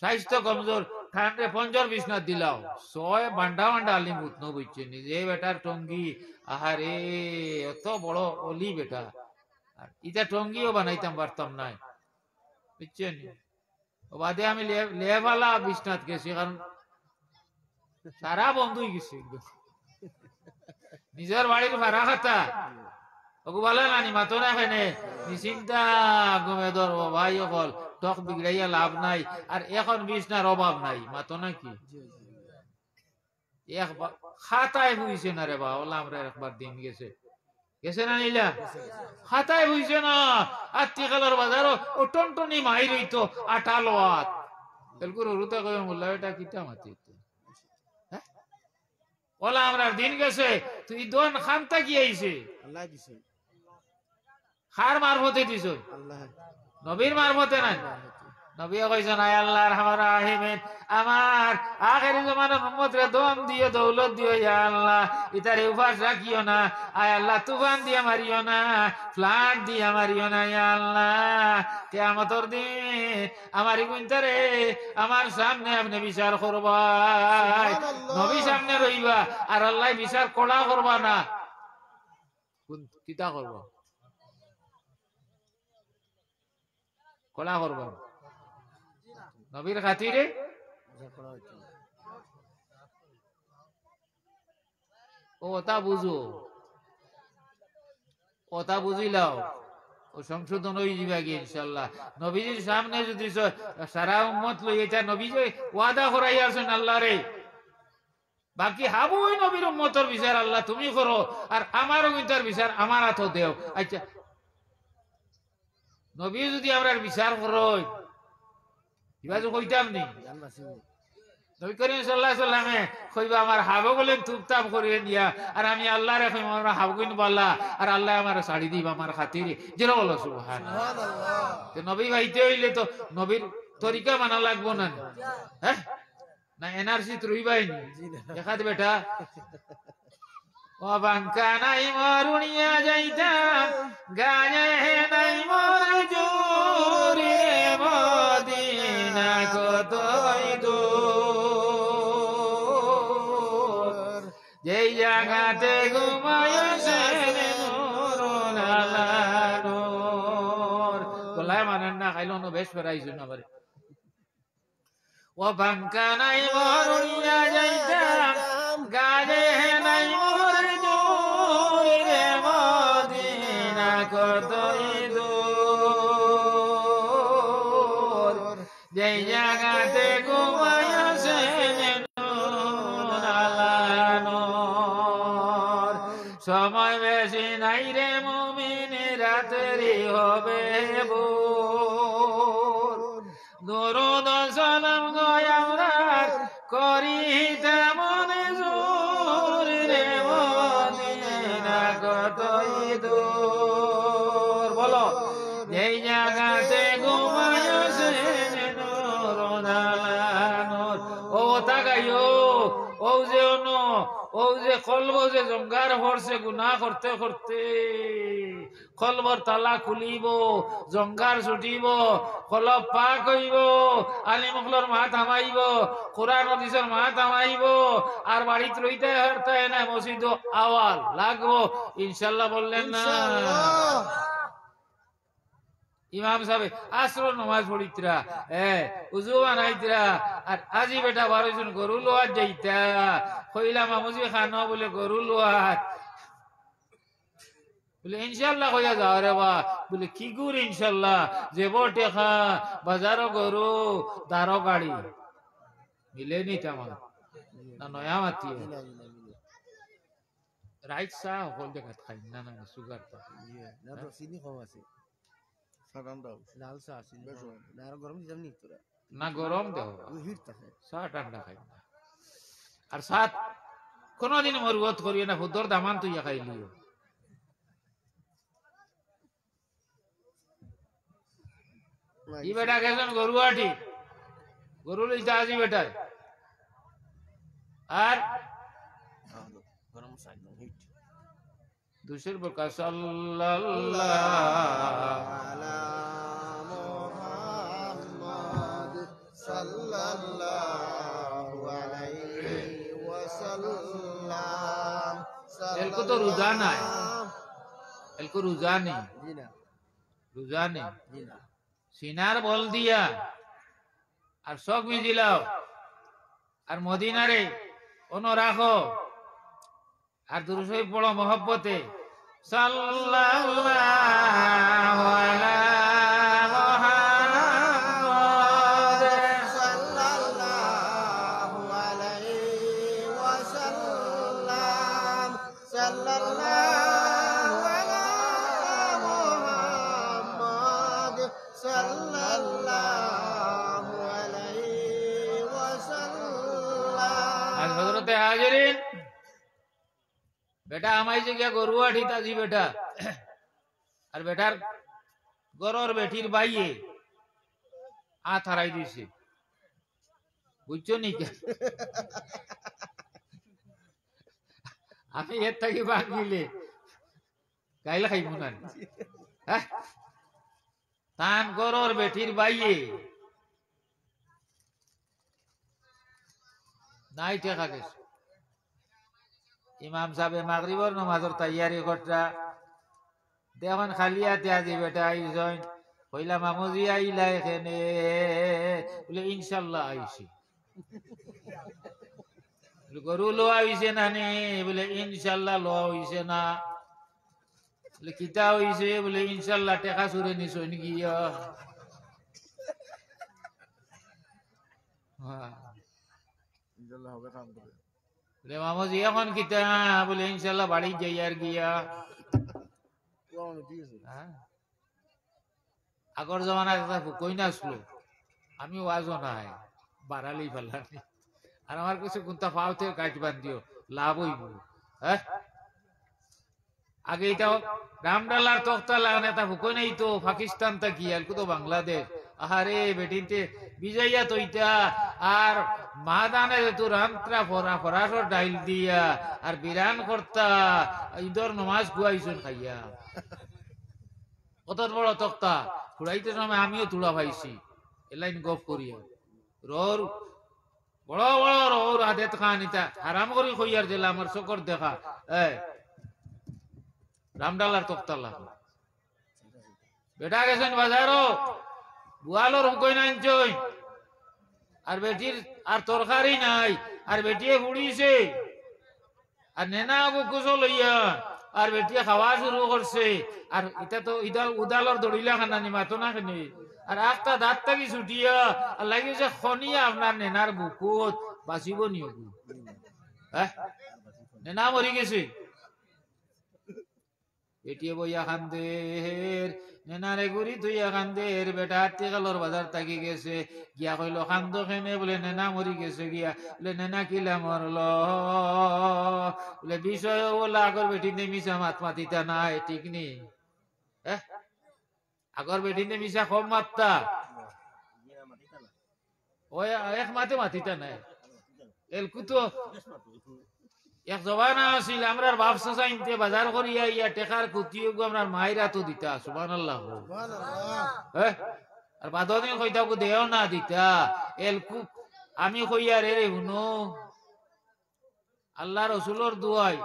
স্বাস্থ্য কমজোর ঠান্ডে পঞ্জর বিছনা দিলাও সয় বান্ডা বান্ডা আলিম উৎন বুঝছে নিজে বেটার টঙ্গি আহারে এত বড় অলি বেটা আর ইটা টঙ্গিও বানাইতাম পারতাম নাই বুঝছেন। বাদে আমি লেবালা বিছনাথ গেছি কারণ সারা বন্ধ হয়ে গেছে নিজের বাড়ির ভাড়া খাতা ওগু বলে নানি মাতো না খেনে নিশ্চিন্তা গমে ধরব ভাই অকল টক বিগড়াইয়া লাভ নাই আর এখন বিছনার অভাব নাই মাতো না কি খাতায় বুঝছে না রে বা ওলা আমরা একবার দিন গেছে গেছে না নিলা খাতায় বুঝছে না আত্মিকালের বাজারও ও টনটনি মাই রইতো আটা লোয়াত এলকুর রুতা কই মোল্লা এটা কিটা মাতি ওলা আমরা দিন গেছে তুই দোন খামতা কি আইছে আল্লাহ দিছে, খার মারফতে দিছ আল্লাহ নবীর মারফতে নাই। নবী কইছেন আয় আল্লাহর রহমান রাহিমিন আমার আখেরি জামানার উম্মতরে দম দিও দৌলত দিও ইয়া আল্লাহ ইতারে উপাস রাখিও না, আয় আল্লাহ তুফান দিয়া মারিও না, ফ্লাড দিয়া মারিও না ইয়া আল্লাহ। কিয়ামতের দিন আমারি গুনতারে আমার সামনে আপনি বিচার করবা, নবী সামনে রইবা আর আল্লাহ বিচার কড়া করবা না, কিতা করবা কড়া করবা নবীর খাতিরে ওটা বুঝো ওটা বুঝিলাও ও সংশোধন হয়ে যাবে কি ইনশাল্লাহ। নবীজির সামনে যদি সারা উম্মত লই এটা নবী যে ওয়াদা করাই আছেন আল্লাহ রে, বাকি হাবুই নবীর উম্মতর বিচার আল্লাহ তুমি করো, আর আমারও কিন্তু বিচার আমার হাত দেও। আচ্ছা নবী যদি আমরা বিচার করো কিবা যে কইতাম নি, নবী করিম সাল্লাল্লাহু আলাইহি সাল্লামে কইবা আমার হাবু বলে তুপতাপ করিয়ে দিয়া, আর আমি আল্লাহ রে কইম আমরা হাবু কইন বল্লা, আর আল্লাহ আমার ছাড়ি দিবা আমার খাতিরে, যেন বলো সুবহানাল্লাহ। তো নবী ভাইতে হইলে তো নবীর তরিকা মানা লাগবো না, হ্যাঁ না এনআরসি রইবাই নি দেখাত বেটা। ও বাঙ্কা নাই মরুনিয়া যাইতাম গায়ে নাই মর জোরে মদিনা কতই দূর, যেই জায়গাতে ঘুমায় সে নূরুল আলা নূর। গলায় মানেন না খাইলো না বেশ ফেরাইছুন আবার। ও বাঙ্কা নাই মরুনিয়া যাইতাম গায়ে নাই মর জোরে মদিনা কতই দূর, যেই জায়গাতে ঘুমায় সে নূরুল আলা নূর। সময় বেশি নাই রে মুমিন রাতেরই হবে ভোর, দরুদ সালাম গয়ার করিতে মনে জোর রে মদিনা কতই দূর। বলো যেই জায়গাতে ঘুমায় সে নূরুল আলা নূর। ও তাকাইও ও যে অনো ও যে কলব যে জঙ্গার হরছে গুনাহ করতে করতে, কলবর তালা খুলিব, জঙ্গার ছুটিব, কলব পাক হইব, আলিমুখলর মা থামাইব, কোরআন হাদিসের মা থামাইব, আর বাড়িতে রইতে হারতে না মসজিদ আওয়াল লাগবো ইনশাল্লাহ। বললেন না ইমাম সাহেব আসর নমাজ পড়িতরা, উজু বানাইতরা, আর আজি বেটা 12 জন গরু লোয়ার যাইতা, কইলা মামুজি খানো বলে গরু লোয়ার, বলে ইনশাল্লাহ কইয়া যাও রে বা, বলে কি গুর ইনশাল্লাহ, যে টেকা বাজারও গরু দারো গাড়ি মিলে নি তেমন না, নয়া মাতি রাইট চা সকল দেখাত খাই না না সুগার চিনি কম আছে, লাল চা আছে না, আর গরম দিতাম নি তোরা না, গরম দেহ হিট থাকে, চা ঠান্ডা খাই না। আর সাত কোনদিন মরগত করিয়ে না, ফুদর দামান তুই খাইলিও। ই বেটা গেছেন গরুয়াটি, গরু লইতে আজি বেটায়, আর গরম চা একদম হিট। দুশের প্রকাশ সাল্লাল্লাহু আলা মুহাম্মদ সাল্লাল্লাহু আলাইহি ওয়াসাল্লাম। এলকো তো রোজা নাই, এলকো রোজা নেই, জি না রোজা নেই, জি না, সিনার বল দিয়া আর শখ মিজিলাও, আর মদিনারে অন রাখো, আর দুরূদ পড়ো মহব্বতে সাল্লাল্লাহু আলা মুহাম্মদ সাল্লাল্লাহু আলাইহি ওয়াসাল্লাম। সাল্লাল্লাহু আলা মুহাম্মদ সাল্লাল্লাহু আলাইহি ওয়াসাল্লাম। আর হযরতে হাজিরিন বেটা আমাই যে গিয়া গরুয়াঠি তাজি বেটা, আর বেটার গরর বেটির বাইয়ে হারাই দিছে, বুঝছো নি? আমি এর থাকি বাঁধিলে গাইলে খাইব না, তান গরর বেটির বাইয়ে নাই টেকা গেছে। ইমাম সাহেব মাগরিবর নামাজের তৈয়ারি করতা, দেখুন খালি হাতে আজি বেটা আইসন, কইলা মামুজি আইলা এখানে, বলে ইনশাল্লাহ আইসি। গরু লোয়া হইছে না নি, বলে ইনশাল্লাহ লোয়া হইছে না। বলে কিতা হইছে? বলে ইনশাল্লাহ টেকা চুরে নিছ গিয়া। ইনশাআল্লাহ হবে কাম করে। বলে মামুজি এখন কিতা? বলে ইনশাল্লাহ বাড়ি যাই আর গিয়া। ঠিক আছে। আগর জমানায় কই না আসলো, আমি ওয়াজও নাই বাড়ালেই পারলাম। আর আমার কিছু কোনটা পাওতে গাছ বান্ধিও লাভ হইব। হ্যাঁ, আগে এটা রামডালার তক্তা লাগানো তা হুকই নাই তো পাকিস্তান তা কি আর তো বাংলাদেশ। আহারে বেটিতে বিজয়া তো ইটা আর মাদানে তো রান্ত্রা ফরা ফরাসর ডাইল দিয়া আর বিরান করতা ঈদর নমাজ গুয়াইছুন খাইয়া। কত বড় তক্তা ফুড়াইতে সময় আমিও তুলা পাইছি। এলাইন গপ করিয়া রোর বড় বড় রোর আদেত খান ইটা হারাম করি কইয়ার দিলা আমার চকর দেখা। রামডালার তক্তালা বেটা গেছেন বাজারও গোয়ালোর হুকই নাই চই আর বেটির আর তরকারি নাই আর বেটিয়ে বুড়িছে আর নেনা কুকুসো লইয়া আর বেটিয়ে খাওয়া শুরু করছে। আর এটা তো উদালর দড়িলা খানানি মাতো না খানি আর একটা দাঁত থাকি ছুটিয়া আর লাগিছে খনিয়া আপনার নেনার বুকুত বাঁচিব নিও। হ্যাঁ, নেনা মরি গেছে। বেটিয়ে বইয়া খান্দের নেনারে গুড়ি তুইয়া খান্দের বেটা আত্মিকালর বাজার থাকি গেছে গিয়া কইল খান্দ খেনে। বলে নেনা মরি গেছে গিয়া। বলে নেনা কিলা মরল? বলে বিষয় বলে আগর বেটি মিশা মাত মাতিতা নাই ঠিক নি। আগর বেটি মিশা কম মাত্তা ওই এক মাতে মাতিতা নাই। এলকু তো এক জবানা আছিল আমরার বাপসা চাইতে বাজার করিয়া ইয়া টেকার কুতিও আমরার মায়েরা তো দিতা। সুবহানাল্লাহ। আর বাদদিন কইতাকু দেও না দিতা। এলকু আমি কইয়া রে রে শুনো আল্লাহ রসুলোর দুয়াই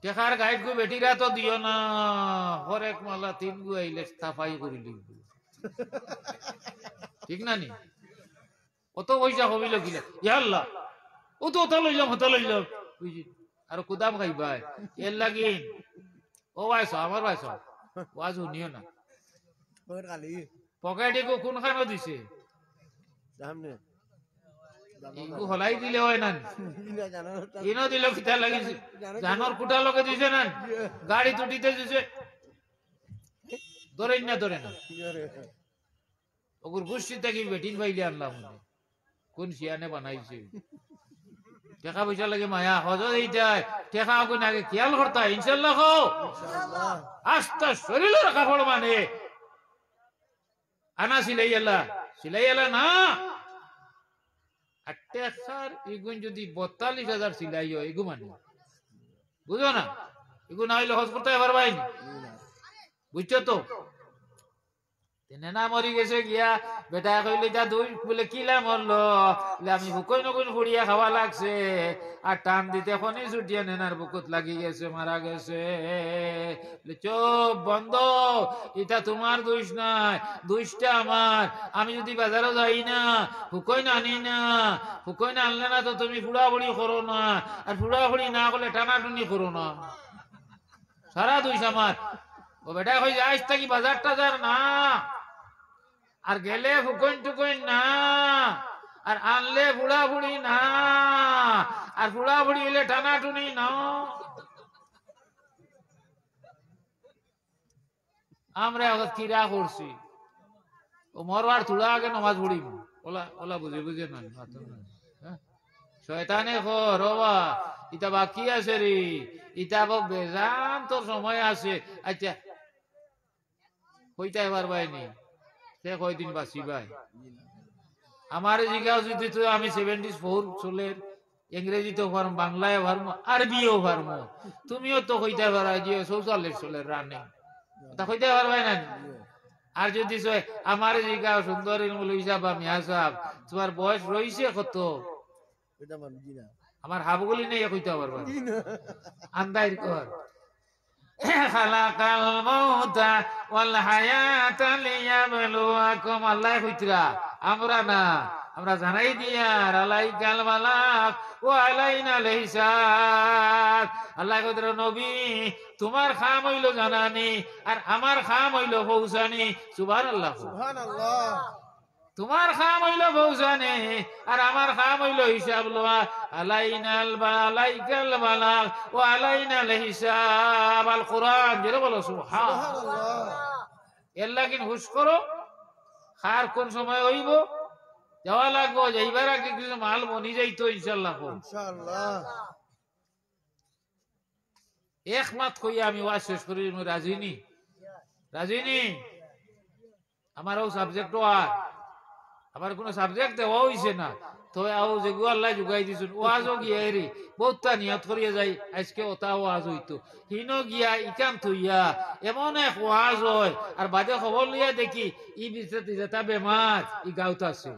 টেকার গাইড গু বেটিরা তো দিও না। হরেক মালা 3 গু আইলে সাফাই করি লিখব। ঠিক না নি? কত পয়সা কমিল কিলা ইয়া আল্লাহ ও তো ওটা লইলাম হতা লইলাম আর কুদাম খাইবাই এর লাগি ও ভাইস আমার ভাইস ওয়াজ শুনিও না। পকেটে কোনখানো দিছে হলাই দিলে হয় না ইনো দিল কিতা লাগিছে জানোর কুটা লগে দিছে না গাড়ি তুটিতে দিছে ধরেন না ধরে না ওগুর গোষ্ঠী থেকে বেটিন পাইলে আনলাম কোন শিয়ানে বানাইছে। টেকা পয়সা লাগে মায়া হজ এইটাই টেকা কোন আগে খেয়াল করতা ইনশাল্লাহ হো আস্তা শরীরের কাপড় মানে আনা সিলাইয়ালা না আর টেকার এগুন যদি 42,000 সিলাই হয় এগু মানে বুঝো না। এগু না হইলে হজ করতে পারবাই না। বুঝছো তো? নেনা মরি গেছে গিয়া বেটা কইলে যা দুই বলে কিলা মরলো। আমি হুকই নকুন ফুড়িয়া খাওয়া লাগছে আর টান দিতে খনি ছুটিয়া নেনার বুকুত লাগি গেছে মারা গেছে। চোপ বন্ধ, এটা তোমার দোষ নাই, দোষটা আমার। আমি যদি বাজারও যাই না হুকই না আনি না, হুকই না আনলে না তো তুমি ফুড়াফুড়ি করো না, আর ফুড়াফুড়ি না করলে টানাটুনি করো না, সারা দোষ আমার। ও বেটা কই যাইস থাকি বাজার টাজার না, আর গেলে ফুকইন টুকইন না, আর আনলে ফুড়াফুড়ি না, আর ফুড়াফুড়ি হইলে টানাটুনি না। আমরা কিরা করছি ও মরবার তুলা আগে নমাজ পড়িব ওলা ওলা বুঝে বুঝে না শয়তানে রবা ইটা বাকি আছে রে, ইটা বেজান তোর সময় আছে। আচ্ছা কইতে পারবাইনি সে কয়দিন বাঁচি ভাই আমার জিজ্ঞাসা যদি তো আমি 74 চলের ইংরেজি তো পারম, বাংলায় পারম, আরবিও পারম, তুমিও তো কইতে পারা যে 44 চলের রানিং তা কইতে পারবাই না। আর যদি আমার জিজ্ঞাসা সুন্দর হিসাব আমি আসাব তোমার বয়স রয়েছে কত, আমার হাবগুলি নেই কইতে পারবা আন্দাই কর। খালাকাল মাউতা ওয়াল হায়াতা লিয়াবলুয়াকুম, আল্লাহ কইতরা আমরা না, আমরা জানাই দিয়ার আলাইকাল মালাক ও আলাইনাল হিসাব। আল্লাহ কইরা নবী তোমার খাম হইল জানানি আর আমার খাম হইল পৌঁছানি। সুবহানাল্লাহ সুবহানাল্লাহ। তোমার খাম হইল পৌঁছানি আর আমার খাম হইল হিসাব লওয়া। আলাইনাল আলাইকাল মালাক ও আলাইনাল হিসাব। আল কোরআন যেটা বলো সুবহানাল্লাহ। এর লাগিন হুশ করো খার কোন সময় হইব যাওয়া লাগবো, যাইবার আগে কিছু মাল বনি যাইতো ইনশাল্লাহ। ইনশাআল্লাহ একমাত কইয়া আমি ওয়াজ শেষ করি। রাজিনী রাজিনী আমারও সাবজেক্ট আর আমার কোনো সাবজেক্ট দেওয়া হইছে না, তো আও যেগু আল্লাহ যোগাই দিছুন ওয়াজও গিয়া এরি বহুতটা নিয়ত করিয়া যাই আজকে ওটা ওয়াজ হইতো হিনো গিয়া ইকান থইয়া এমন এক ওয়াজ হয় আর বাদে খবর লইয়া দেখি ই বিচতে যেটা বেমার ই গাউতা আছে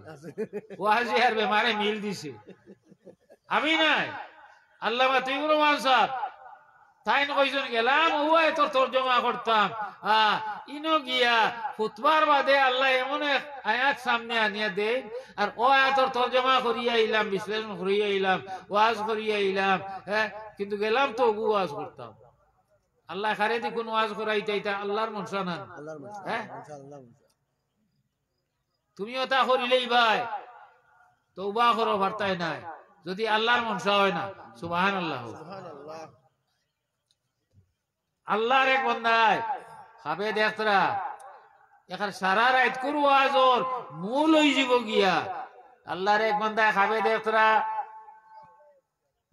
ওয়াজ আর বেমারে মিল দিছে। আমি নাই আল্লামা তিগুর রহমান সাহেব তাই কইজন গেলাম ওয়াই তোর তরজমা করতাম। ইনো গিয়া খুতবার বাদে আল্লাহ এমন এক আয়াত সামনে আনিয়া দে আর ও আয়াতর তরজমা করিয়া আইলাম, বিশ্লেষণ করিয়া আইলাম, ওয়াজ করিয়া আইলাম। হ্যাঁ কিন্তু গেলাম তো ওগু ওয়াজ করতাম। আল্লাহ খারে দি কোন ওয়াজ করাইতে এটা আল্লাহর মনসা না। হ্যাঁ তুমিও তা করিলেই ভাই তওবা করো বার্তায় নাই যদি আল্লাহর মনসা হয় না। সুবহানাল্লাহ। সুবহানাল্লাহ। আল্লাহর এক বান্দায় খাবে দেখতরা এখানে সারা রাত করু আজর মূল হই যাব গিয়া। আল্লাহর এক বান্দায় খাবে দেখতরা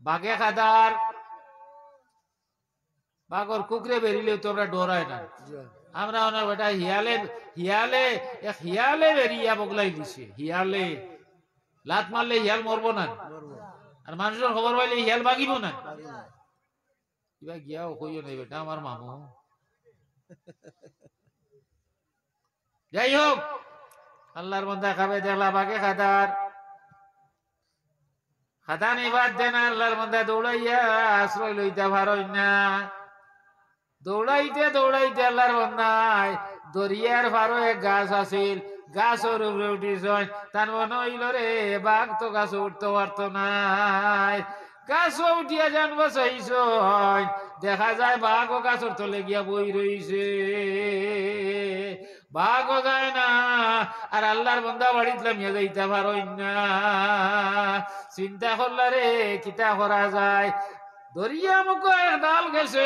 বাগে খাদার বাগর কুকরে বেরিলে তোমরা ডরায় না। আমরা ওনার বেটা হিয়ালে হিয়ালে এক হিয়ালে বেরিয়া বগলাই দিছে। হিয়ালে লাত মারলে হিয়াল মরবো না আর মানুষের খবর পাইলে হিয়াল বাগিব না। কিবা গিয়াও কইও নাই বেটা আমার মামু। যাই হোক আল্লাহর বান্দা খাবে দেখলা বাগে খাদার খাদা নিবাদ দেন আল্লাহর বান্দা দৌড়াইয়া আশ্রয় লইতে পারই না। দৌড়াইতে দৌড়াইতে আল্লাহর বান্দায় দরিয়ার পারো এক গাছ আছিল, গাছের উপরে উঠিস তার মনে হইল রে বাঘ তো গাছে উঠতে পারতো নাই। গাছ উঠিয়া জানবো চাইছ দেখা যায় বাঘও গাছের তলে গিয়া বই রইছে, বাঘও যায় না আর আল্লাহর বান্দা বাড়িতে লামিয়া যাইতে পারই না। চিন্তা করলা রে কিতা করা যায়। দরিয়া মুখ ডাল গেছে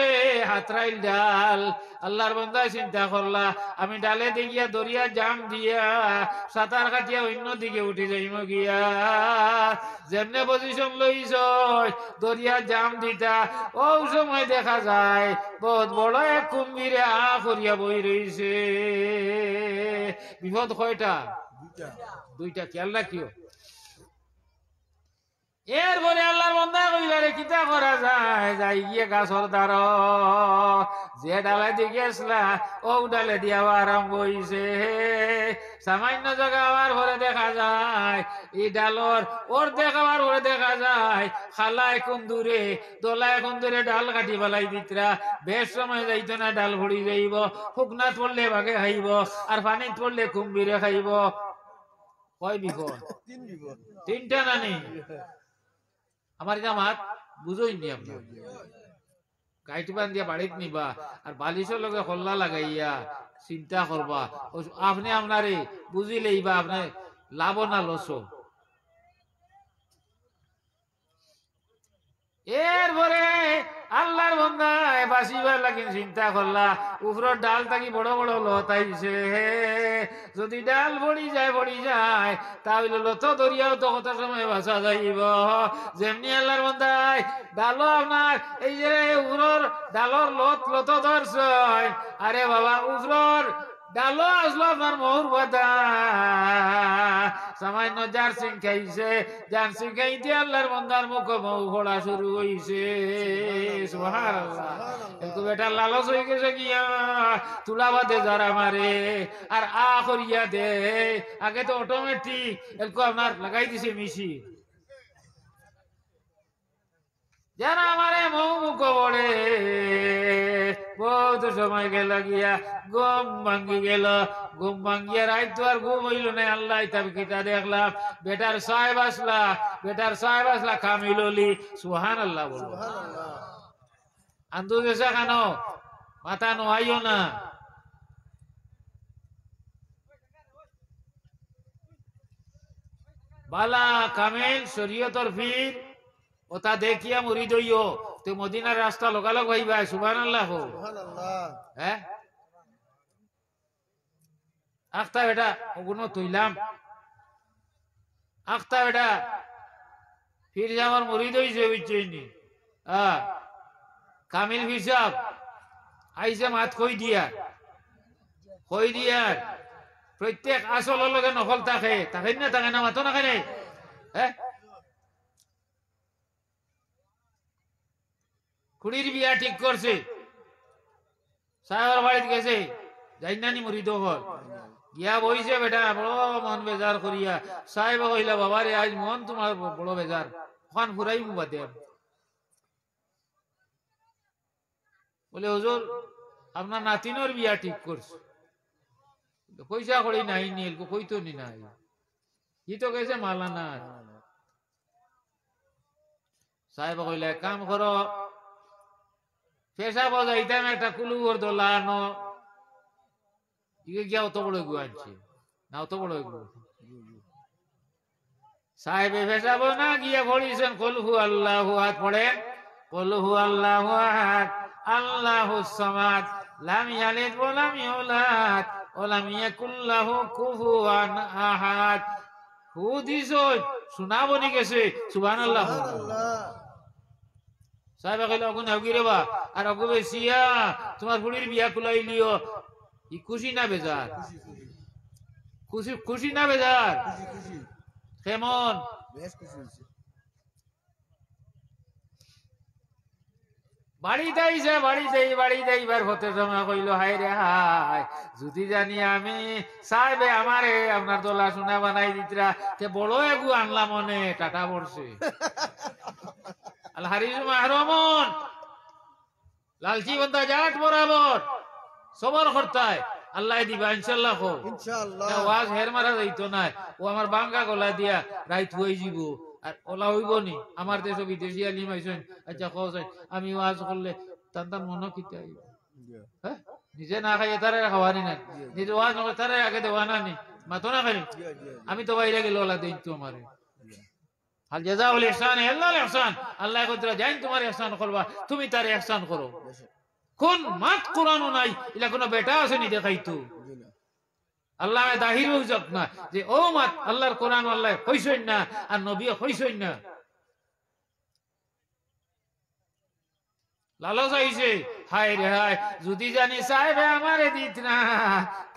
হাতরাইল ডাল। আল্লাহর বান্দায় চিন্তা করলা আমি ডালে দেখিয়া দরিয়া জাম দিয়া সাঁতার কাটিয়া অন্য দিকে উঠে যাইম গিয়া। যেমনে পজিশন লইছ দরিয়া জাম দিতা ও সময় দেখা যায় বহুত বড় এক কুম্ভীরে করিয়া বই রইছে। বিপদ কয়টা? দুইটা। খেয়াল রাখিও। এরপরে আল্লাহর বান্দা কইলা রে কিতা করা যায়। যাই গিয়ে গাছর দ্বার যে ডালে দিয়ে গেছলা ও ডালে দিয়া আরম্ভ হইছে। সামান্য জায়গা আবার ঘরে দেখা যায় এই ডালর ওর দেখাবার পরে দেখা যায় খালায় কোন দূরে দোলায় কোন দূরে ডাল কাটি বেলাই দিতরা। বেশ সময় যাইতো না ডাল ভরি যাইব। শুকনাত পড়লে বাঘে খাইব আর পানিত পড়লে কুম্ভীরে খাইব। কয় বিপদ? তিনটা নানি। আমার জামাত বুঝইনি আপনি গাইটি বান দিয়া বাড়িত নিবা আর বালিশের লগে হল্লা লাগাইয়া চিন্তা করবা আপনি আপনারে বুঝি লইবা আপনি লাভ না লস। এরপরে আল্লাহর বান্দা বাঁচিবার লাগি চিন্তা করলা উপরের ডাল থাকি বড় বড় লত আইছে। যদি ডাল ভরি যায় তাহলে লত দরিয়াও তো কত সময় বাঁচা যাইব। যেমনি আল্লাহর বান্দায় ডালো আপনার এই যে উপরের ডালর লত ধরছ আরে বাবা উপরের ডালো আসলো আপনার মহুর বাদা সামান্য জার্সিং খাইছে। জার্সিং খাইতে আল্লাহর বান্দার মুখ মৌ ফোড়া শুরু হইছে। সুবহানাল্লাহ। একটু বেটা লালচ হয়ে গেছে গিয়া তুলা বাদে যারা মারে আর করিয়া দে। আগে তো অটোমেটিক একটু আপনার লাগাই দিছে মেশিন। যারা আমারে মৌ মুখ বলে বহুত সময় গেল গিয়া ঘুম ভাঙ্গি গেল, ঘুম ভাঙ্গিয়া রাত তো আর ঘুম হইল না। আল্লাহ তবে কিতা দেখলাম, বেটার সাহেব আসলা, বেটার সাহেব আসলা কামিল হলি। সুবহানাল্লাহ বলো। সুবহানাল্লাহ। আন্দু গেছে কেন? মাথা নোয়াইও না। বালা কামিল শরীয়তর ফির ওটা দেখিয়া মুরিদ হইও। তুই মদিনার রাস্তা লোকালক হইবা। সুবহানাল্লাহ। সুবহানাল্লাহ। হ্যাঁ আখতা বেটা ওগুলো তুইলাম। আখতা বেটা ফির যে আমার মুরিদ হইছে বুঝছনি। কামিল ফির সাহেব আইসে মাত কই দিয়া প্রত্যেক আসল লগে নকল থাকে না থাকে না মাতো না খানে। হ্যাঁ খুড়ির বিয়া ঠিক করছে, সাহেবের বাড়িতে গেছে, যাই নানি মুরিদ হল গিয়া বইছে বেটা বড় মন বেজার করিয়া। সাহেব কইলা বাবা রে আজ মন তোমার বড় বেজার, ওখান ফুরাই বাদে। বলে হুজুর আপনার নাতিনোর বিয়া ঠিক করছে, পয়সা করি নাই নীল কইতো নি নাই, ই তো গেছে মালা না। সাহেব কইলা কাম করো, পেশা বাজাইতাম একটা কুলুর দোলা আনো। গিয়া অত বড় এগু আনছে না, অত বড় এগু সাহেবে পেশাবো না গিয়ে পড়িছেন কলহু আল্লাহু আহাদ পড়েন। কলহু আল্লাহু আহাদ আল্লাহুস সামাদ লাম ইয়ালিদ ওয়া লাম ইউলাদ ওয়া লাম ইয়াকুল লাহু কুফুয়ান আহাদ। হুদিস শোনাবো নি গেছে। সুবহানাল্লাহ। সাহেব কইলা অগুন হগি রে বা আর অগু বেশিয়া তোমার বুড়ির বিয়া কুলাই লিও। ই খুশি না বেজার? খুশি খুশি না বেজার? কেমন বেশ খুশি হইছে। বাড়িতে আইছে, বাড়িতে এইবার হতে সময় কইলো হায় রে হায়, যদি জানি আমি সাহেবে আমারে আপনার দোলা সোনা বানাই দিতরা তে বড় এগু আনলাম মনে টাটা পড়ছে। আল হারিস মাহরমন লালচি বন্দা জাট বরাবর সবর করতায় আল্লাহ দিবা ইনশাআল্লাহ। ইনশাআল্লাহ ওয়াজ হের মারা যাইতো না, ও আমার বাঙ্গা গলা দিয়া রাইত হই যাব। আর ওলা হইব নি আমার দেশ বিদেশি আলিম আইছেন। আচ্ছা কওছেন আমি ওয়াজ করলে তান্তার মন কিতে আইব? হ্যাঁ নিজে না খাই তারে খাওয়ানি না, নিজে ওয়াজ না তারে আগে দেওয়ানা নি মাতো না খাই। আমি তো বাইরে গেল ওলা দেই তো আমারে। হাল জাযাউল ইহসান ইল্লাল ইহসান। আল্লাহ কইরা জান তোমার ইহসান করবা, তুমি তার ইহসান করো। কোন মাত কোরআন নাই ইলা কোন বেটা আছে নি দেখাইতো? আল্লাহ দাহির হইছক না যে ও মাত আল্লাহর কোরআন আল্লাহ কইছই না আর নবী কইছই না। লালচ আইছে হায় রে হায়, যদি জানি সাহেবে আমারে দিত না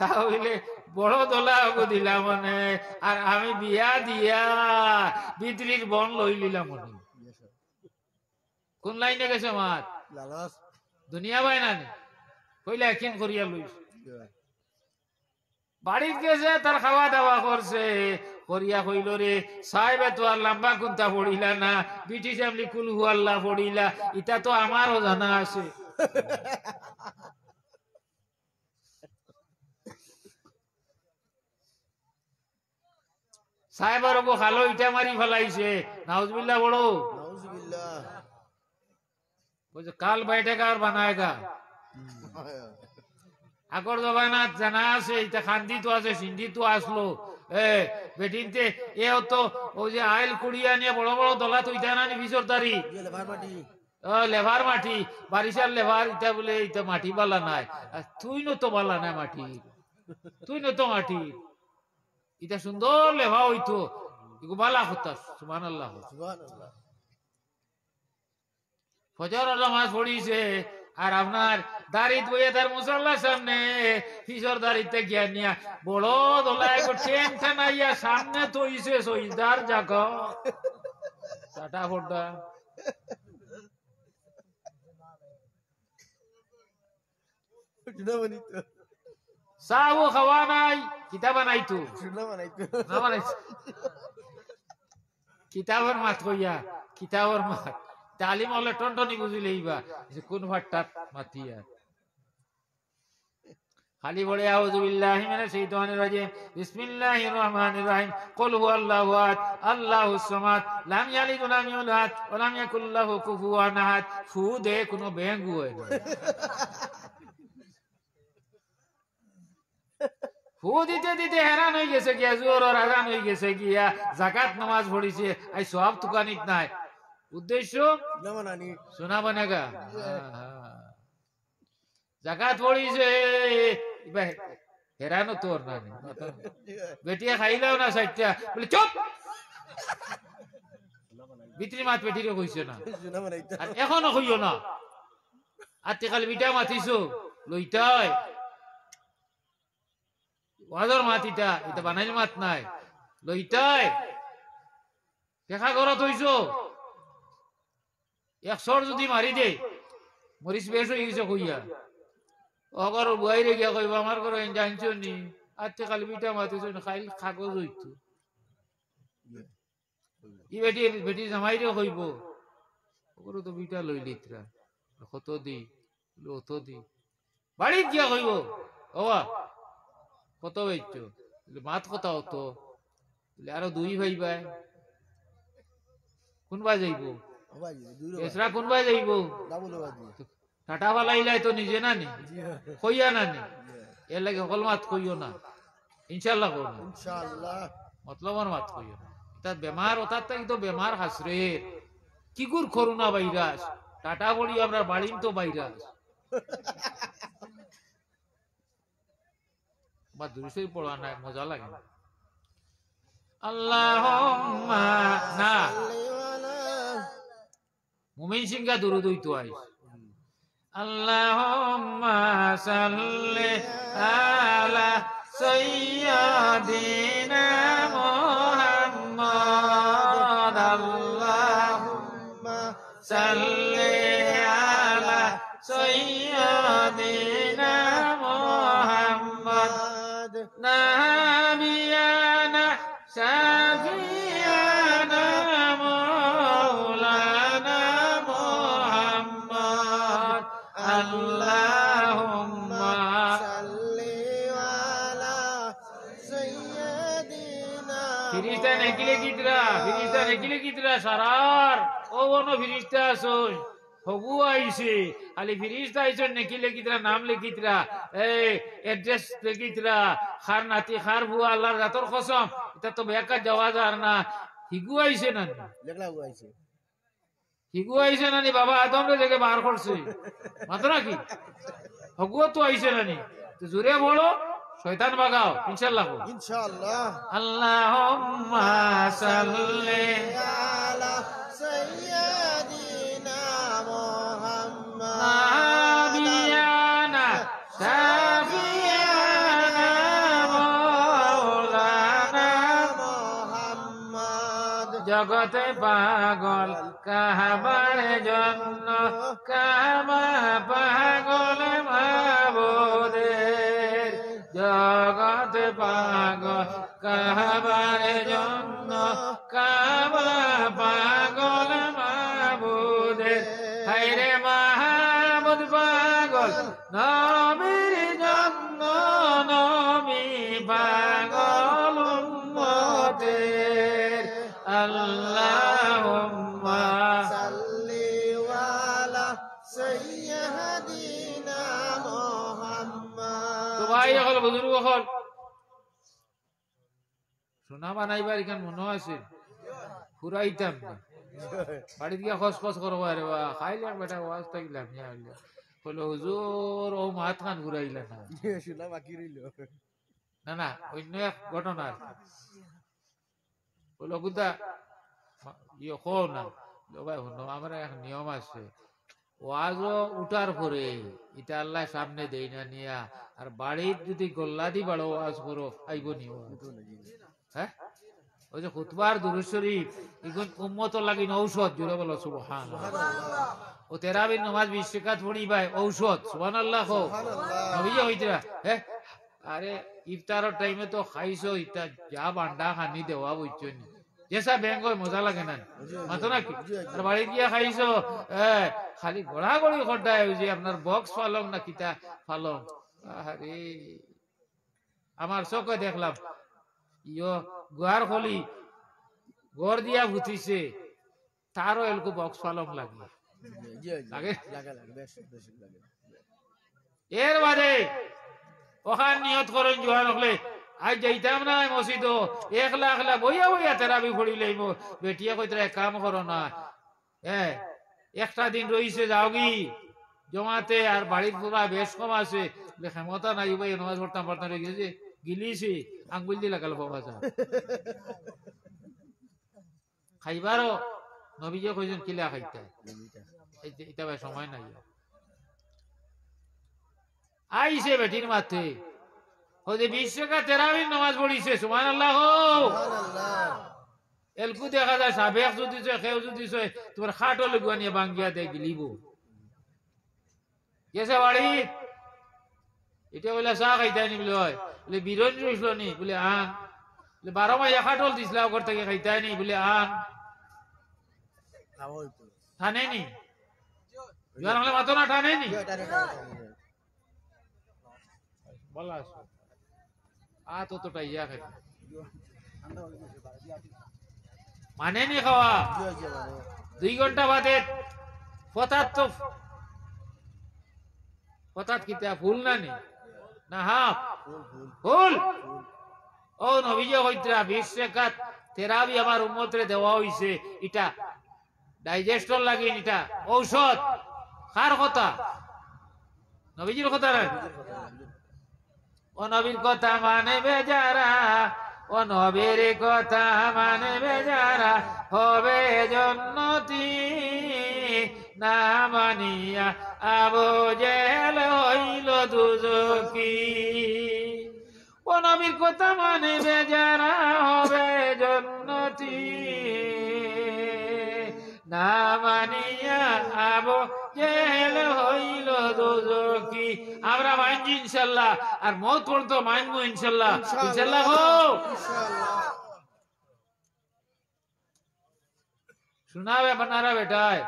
তাহলে বড় দোলা ওগো দিলাম মনে, আর আমি বিয়া দিয়া বিদ্রির বন লই লিলাম মনে। কোন লাইনে গেছে মাত? লালচ দুনিয়া বাই না কইলে একদিন করিয়া লইস। বাড়িতে গেছে তার খাওয়া দাওয়া করছে, করিয়া কইল রে সাহেবে তো আর লম্বা কুন্তা পড়িলা না, ব্রিটিশ আমলি কুলহু আল্লাহ পড়িলা, ইটা তো আমারও জানা আছে। সাহেবের ওগো খালো ইটা মারি ফেলাইছে। নাউজুবিল্লাহ বড় নাউজুবিল্লাহ। বলছে কাল বাইটেগা আর বানায়েগা। আগর জবানা জানা আছে এটা খান্দি তো আছে, সিন্ধি তো আসলো। বেটিনতে এ তো ওই যে আইল কুড়িয়া নিয়ে বড় বড় দলা তো ইটা না ভিসর দাঁড়ি লেভার মাটি বারিশার লেভার ইটা বলে ইটা মাটি বালা নাই। তুই তো বালা নাই মাটি, তুই তো মাটি ইটা সুন্দর লেভা হইতো ইগো বালা হতাস। সুবহানাল্লাহ। ফজর নামাজ পড়িছে আর আপনার দাড়িত বইয়ে তার মুসল্লার সামনে ফিসর দাড়িতে গিয়া নিয়া বড় দোলায় ট্রেন ঠেনাইয়া সামনে তৈছে সইদার জাগো টাটা ফোটা। চাও খাওয়া নাই, কিতা বানাইতো না বানাইছে কিতাবর মাত কইয়া, কিতাবর মাত তালিম হলে টনটনি বুঝিলেই বা যে কোন ভাট্টাত মাতি আর খালি বলে আউযু বিল্লাহি মিনাশ শাইতানির রাজিম বিসমিল্লাহির রহমানির রহিম কুল হুয়াল্লাহু আহাদ আল্লাহুস সামাদ লাম ইয়ালিদ ওয়া লাম ইউলাদ ওয়া লাম ইয়াকুল লাহু কুফুয়ান আহাদ। ফু দে কোনো বেঙ্গু হয় না, ফু দিতে দিতে হেরান হয়ে গেছে গিয়া, জোর আর আজান হয়ে গেছে গিয়া, যাকাত নামাজ পড়িছে, আই সওয়াব তুকানিত নাই। উদ্দেশ্য শোনা বানাগা, জাকাত পড়িছে হেরানো তোর না, বেটিয়া খাইলেও না সাইটটা বলে চুপ, ভিতরি মাত বেটিরে কইছে না, আর এখনো কইও না। আর তে কাল বিটা মাতিছো লইতাই ওয়াজর মাতিটা, এটা বানাইল মাত নাই, লইতাই দেখা ঘরত হইছো একশোর যদি মারি দে মরিস বেশ হয়ে গেছে কইয়া, অগর বাইরে গিয়া কইব আমার ঘরে জানছো নি আজকে কাল বিটা মাতিছো খাইল কাগজ হইতো, ই বেটি বেটি জামাইরে কইব ওগুলো তো বিটা লইলিতরা কত দি অত দি, বাড়িত গিয়া কইব ওবা কত হইছো মাত কথা হতো, আরো দুই ভাই ভাই কোনবা যাইব এসরা কোনবা যাইব, টাটা বালাইলাই তো নিজে না নি কইয়া না নি, এর লাগে সকল মাত কইও না, ইনশাল্লাহ কও না, মতলবর মাত কইও না। এটা বেমার ওটার থেকে তো বেমার হাসরে কি গুর করোনা ভাইরাস, টাটা বলি আমরা বাড়িম তো ভাইরাস বা দুরুশরীফ পড়া নাই মজা লাগে না। আল্লাহুম্মা না মুমিন সিংহা দুরুদ হইতো আইস, আল্লাহুম্মা সাল্লি আলা সাইয়্যিদিনা মুহাম্মাদ, আল্লাহুম্মা সাল্লি আলা সাইয়্যিদিনা মুহাম্মাদ নাবিয়ানা শাফিয়ানা মাওলানা মুহাম্মদ, আল্লাহুম্মা সাল্লি আলা সাইয়্যিদিনা। ফিরিস্তা নেকিলে কিতরা, ফিরিস্তা নেকিলে কিতরা সারার ও বনো ফিরিস্তা আসুন হগু আইছে, খালি ফিরিস্তা আইছে নেকি লেখিতরা নাম লেখিতরা এই এড্রেস লেখিতরা, খার নাতি খার বুয়া আল্লাহর জাতর কসম এটা তো বেকা যাওয়া যার না, হিগু আইছে না হিগু আইছে নানি বাবা আদম রে জায়গায় বার করছে মাত্র নাকি হগুও তো আইছে নানি, তো জোরে বলো শয়তান বাগাও ইনশাআল্লাহ ইনশাআল্লাহ। আল্লাহুম্মা সাল্লি আলা সাইয়্যিদিনা মুহাম্মাদ নাবিয়ানা শাফিয়ানা মাওলানা মুহাম্মাদ, জগতে পাগল কাহাবার জন্য কামা পাগল মাবুদের, জগতে পাগল কাহাবার জন্য কামা পাগল মাবুদের, হায়রে মাহমুদ পাগল নবীর জন্য নবী পাগল উম্মতের, আল্লাহুম্মা সাল্লি আলা সাইয়্যিদিনা মুহাম্মাদ। তো ভাই হল বুজুর্গ হল সোনা বানাইবার এখান মনে আছে ফুরাইতাম না, বাড়িতে গিয়া খস খস করবো, আরে বা খাইলে বেটা ওয়াজ থাকলাম বললো হুজুর ও মাত খান ঘুরাইলা না, শোনা বাকি রইল না না অন্য এক ঘটনা বললো বুদ্ধা ইয়ে খো না ভাই শুনো আমার এক নিয়ম আছে, ওয়াজও উঠার পরে এটা আল্লাহ সামনে দেই না নিয়া, আর বাড়ির যদি গল্লা দি বাড়ো ওয়াজ করো আইব নি হ্যাঁ, ওই যে খুতবার দুরূদ শরীফ এখন উম্মতর লাগি ঔষধ, জোরে বলো সুবহানাল্লাহ। ও তেরাবির নামাজ 20 রাকাত পড়ি ভাই ঔষধ, সুবহানাল্লাহ কও নবী হইতরা হ্যাঁ। আরে ইফতারের টাইমে তো খাইছো ইতা যা বান্ডা খানি দেওয়া বুঝছো নি, যেসা ব্যাংক হয় মজা লাগে না জি, মাতো নাকি জি, জি। আর বাড়ি গিয়া খাইছো খালি গড়াগড়ি খড্ডায় ওই যে আপনার বক্স ফালং না কিতা ফালং আরে আমার চোখে দেখলাম ইয়ো গুয়ার খলি গড় দিয়া ভুতিছে তারও এলকো বক্স ফালং লাগে জি, জি, লাগে? লাগে, লাগে, বেশ, বেশ লাগে। এর বাদে ওখান নিয়ত করেন জোয়ান হলে আজ যাইতাম না মসজিদ 1 লাখ বইয়া বইয়া তেরাবি পড়ি লইব বেটিয়া কইতে এক কাম করো না একটা দিন রইছে যাওগি জমাতে আর বাড়ির পুরা বেশ কম আছে ক্ষমতা নাই ভাই নামাজ পড়তাম পড়তাম রয়ে গেছে গিলিছি আঙ্গুল দিয়ে লাগাল বাবা যা খাইবারও নবীজে কইছেন কিলা খাইতে এটা ভাই সময় নাই আইছে বেটির মাথে ওদের 20 টাকা তেরাবির নামাজ পড়িছে সুবহানাল্লাহ সুবহানাল্লাহ। এলকু দেখা যায় সাবেক যদি খেউ যদি তোমার খাটো লগুয়া নিয়ে বাঙ্গিয়া দেয় গিলিব গেছে বাড়ি এটা বলে চা খাইতানি বলে হয় বলে বিরন রইল নি বলে আন বলে 12 মাইয়া খাটল দিছিলা ওর থেকে খাইতানি বলে আন খাওয়া হইতো। ঠানে নি জোয়ান হলে মাতো না ঠানে নি জি, টানে, টানে, টানে। বলা আছে ততটা ইয়া খাই মানে নি খাওয়া জি, জি, মানে, 2 ঘন্টা বাদে পতাত কিতা ফুল না নি না হাফ ফুল, ফুল, ফুল ফুল। ও নবীজি হইতরা 20 টাকাত তেরাবি আমার উম্মতরে দেওয়া হইছে এটা ডাইজেস্টর লাগি এটা ঔষধ কার কথা নবীজির কথা না ও নবীর কথা মানে বেজারা ও নবীর কথা মানে বেজারা হবে জন্নতি না মানিয়া আবু জেহেল হইল দুজকি ও নবীর কথা মানে বেজারা হবে জন্নতি না মানিয়া আবু জেহেল হইল দুজকি আমরা মানছি ইনশাআল্লাহ আর মত পড়তো মানবো ইনশাআল্লাহ ইনশাআল্লাহ হো ইনশাআল্লাহ। শোনাবে আপনারা বেটায়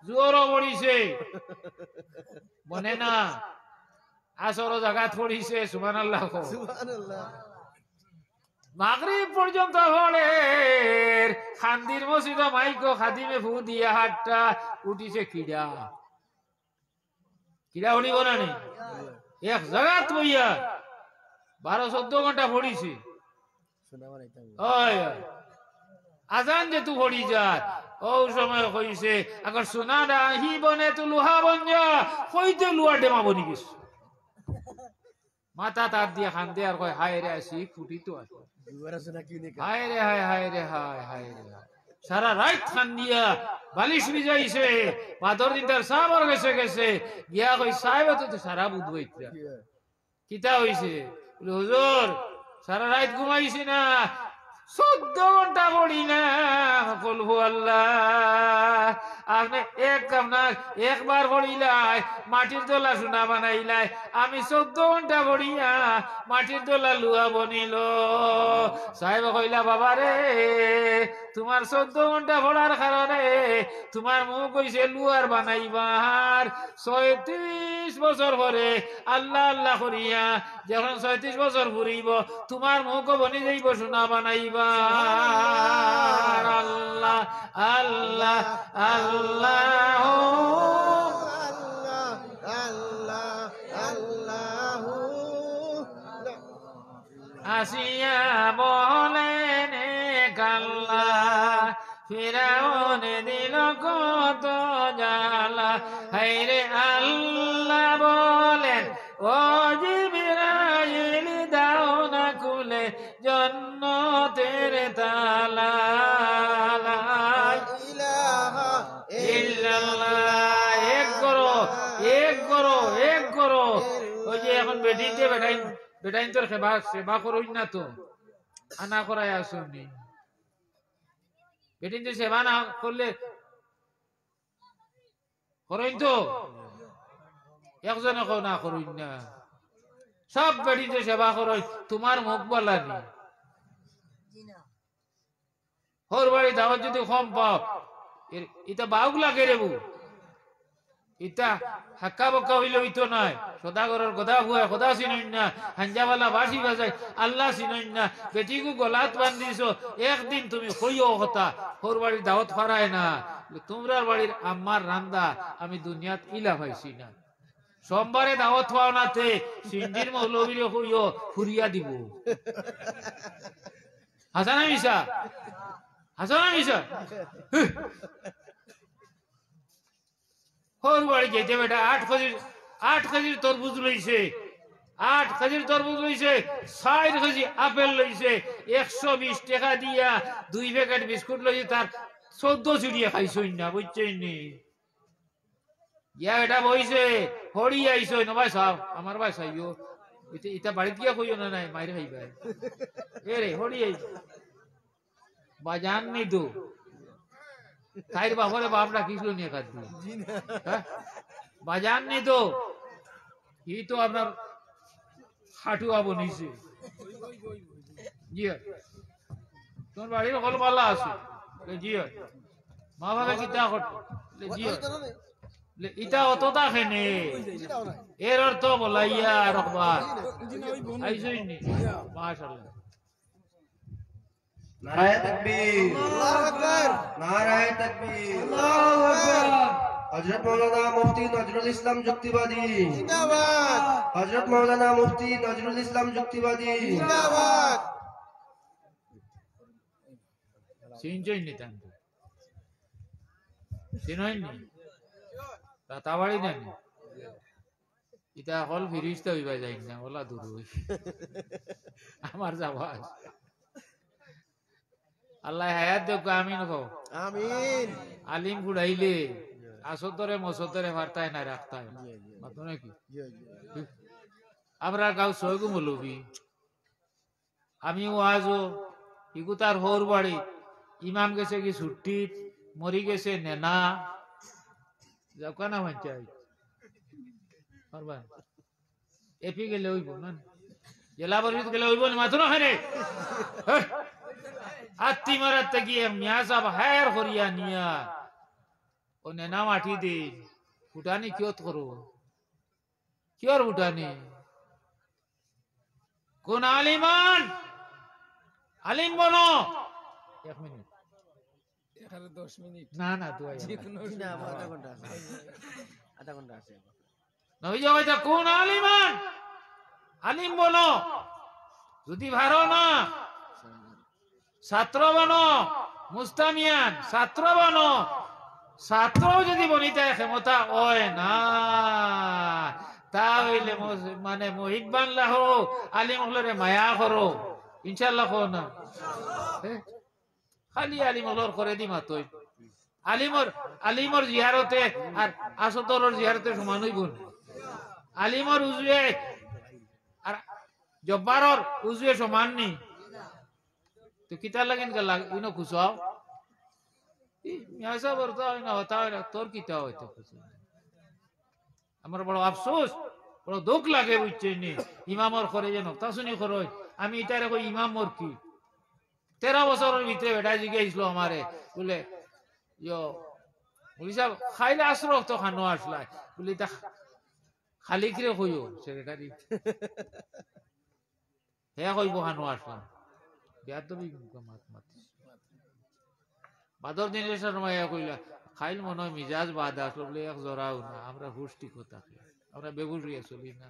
জোরও পড়িছে বনে না আসরও জাগাত পড়িছে সুবহানাল্লাহ সুবহানাল্লাহ। মাগরিব পর্যন্ত পড়ে খান্দির মসজিদ মাইকো খাদিমে ফু দিয়া হাটটা উঠিছে কিডা কিডা উঠিব না নি এক জাগাত বইয়া 12-14 ঘন্টা পড়িছে শোনা মানে এটা বলে। ওই আজান যে তু পড়ি যা ও সময় কইছে আগর সোনা ডাহি বনে তু লোহা বঞ্জা কইতে লুয়া ডেমা বনি গেছে মাথা তার দিয়ে খান্দে আর কয় হায় রে আসি ফুটি তো আসে দুবার আছে নাকি নে হায় রে হায় হায় রে হায় হায় রে হায়। সারা রাত খান দিয়া বালিশ ভিজাইছে পাথর দিন তার সাবার গেছে গেছে গিয়া কই সাহেব তো সারা বুধ বইতা কিতা হইছে বলে, হুজুর সারা রাত ঘুমাইছি না 14 ঘন্টা পড়ি না কলহু আল্লাহ আপনি একবার পড়িলাই মাটির দোলা সোনা বানাইলাই আমি 14 ঘন্টা পড়িয়া মাটির দোলা লুয়া বনিল সাহেব কইলা বাবা রে তোমার 14 ঘন্টা পড়ার কারণে তোমার মুখ কইছে লুয়ার বানাইবার 36 বছর পরে আল্লাহ আল্লাহ করিয়া যখন 36 বছর ঘুরিব তোমার মুখ বনি যাইব সোনা বানাইবার আল্লাহ আল্লাহ আল্লাহ আল্লাহ আল্লাহ আল্লাহ আসিয়া বলেন কাল্লা ফিরাউন দিল কত জালা হায়রে আল্লাহ বলেন ও জিবরাইল দাও না খুলে জান্নাতের তালা লা ইলাহা ইল্লাল্লাহ এক করো এক করো ওই যে এখন বেটিতে বেটাইন তোর সেবা করুন না তো আনা করাই আসুনি বেটিন তো সেবা না করলে করুন তো একজনে না করুন না সব বেটিন তো সেবা করো তোমার মুখ বলা নি হোর বাড়ি দাওয়াত যদি কম পাও ইটা বাউক লাগে রে বু ইটা হাক্কা বক্কা হইলে হইতো নাই সদাগরের গদা হুয়া খোদা চিনই না হাঞ্জাওয়ালা বাসি বাজাই আল্লাহ চিনই না বেটিকু গলাত বান্ধিছ একদিন তুমি কইও কথা হোর বাড়ির দাওয়াত ফারায় না তোমরার বাড়ির আম্মার রান্দা আমি দুনিয়াত ইলা পাইছি না সোমবারে দাওয়াত পাও নাতে সিন্দির মৌলবীরে কইও ফুরিয়া দিব হাসানা মিশা হাসানা মিশা হোর বাড়ি যেতে বেটা 8 কেজির তরমুজ লইছে 8 কেজির তরমুজ লইছে 60 কেজি আপেল লইছে 120 টাকা দিয়া 2 প্যাকেট বিস্কুট লইছে তার 14 চুড়িয়া খাইছই না বুঝছেন নি ইয়া এটা বইছে হড়ি আইছো না ভাই সাহেব আমার ভাই সাইও ইটা বাড়িতে গিয়া কইও না নাই মাইরে খাইবা এ রে হড়ি আইছো বাজান নি তো তাইর বাপরে বাপরা কিছু নিয়ে খাচ্ছি বাজান নি তো ই তো আপনার হাঁটুয়া বনিছে জি তোর বাড়ির কল পাল্লা আছে জি মা বাবা কিতা করতো জি ইটা অতটা খেনে এর অর্থ বলাইয়া রকবার আইসই নি মাশাআল্লাহ নারায়ে তাকবীর আল্লাহু আকবার নারায়ে তাকবীর আল্লাহু আকবার হযরত মাওলানা মুফতি নজরুল ইসলাম যুক্তিবাদী জিন্দাবাদ হযরত মাওলানা মুফতি নজরুল ইসলাম যুক্তিবাদী জিন্দাবাদ সিনজই নি তান সিনই নি তাতাবাড়ি না ইটা হল ফিরিস্তা হইবা যাই না ওলা দূর হই আমার যাওয়া আল্লাহ হায়াত দেখ আমিন কো আমিন আলিম ফুড়াইলে আসতরে মসতরে ফারতায় না রাখতায় মাতো নাকি আমরা গাঁও সয়গু মলবি আমি ওয়াজও ইগু তার হোর বাড়ি ইমাম গেছে কি ছুটি মরি গেছে নেনা যাও কানা পঞ্চায়েত পারবা এপি গেলে হইব না জেলা পরিষদ গেলে হইব না মাত্র না রে আত্মি মারাতে গিয়ে মিয়া সাহেব হায়ার করিয়া নিয়া ও নেনা মাটি দে ফুটানি কিয়ত করো কিয়র ফুটানি কোন আলিমান আলিম বনো 1 মিনিট 10 মিনিট না না দুই আধা ঘন্টা আছে নবী জগতে কোন আলিমান আলিম বনো যদি ভারো না ছাত্র বনো মুস্তামিয়ান ছাত্র বনো ছাত্র যদি বনিতে ক্ষমতা হয় না তা হইলে মানে মহিত বানলা হো আলিম হলরে মায়া করো ইনশাআল্লাহ কো না খালি আলিম হলর করে দি মাতই আলিমর জিয়ারতে আর আসতরর জিয়ারতে সমান হইব আলিমর উজুয়ে আর জব্বারর উজুয়ে সমান নি তো কিতা লাগেন গলা ইনো খুশাও মিয়া সাহেব বলতা হয় না হতা হয় না তোর কিতা হইতো খুশি আমার বড় আফসোস বড় দুঃখ লাগে বুঝছেন নি ইমামর করে যেন তা শুনি করই আমি এটারে কই ইমাম মোর কি 13 বছরের ভিতরে বেটা জিজ্ঞাসিল আমারে বলে ইয়ো বলি সাহেব খাইলে আসলো তো খানো আসলাই বলি তা খালি কিরে কইও সেক্রেটারি হে কইব খানো আসলাম বেয়াদবি মাত মাতিস বাদর দিনের সময় কইলা খাইল মনে হয় মিজাজ বাদ আসলো বলে এক জরাও না আমরা হুষ্টি কথা আমরা বেগুল রিয়া চলি না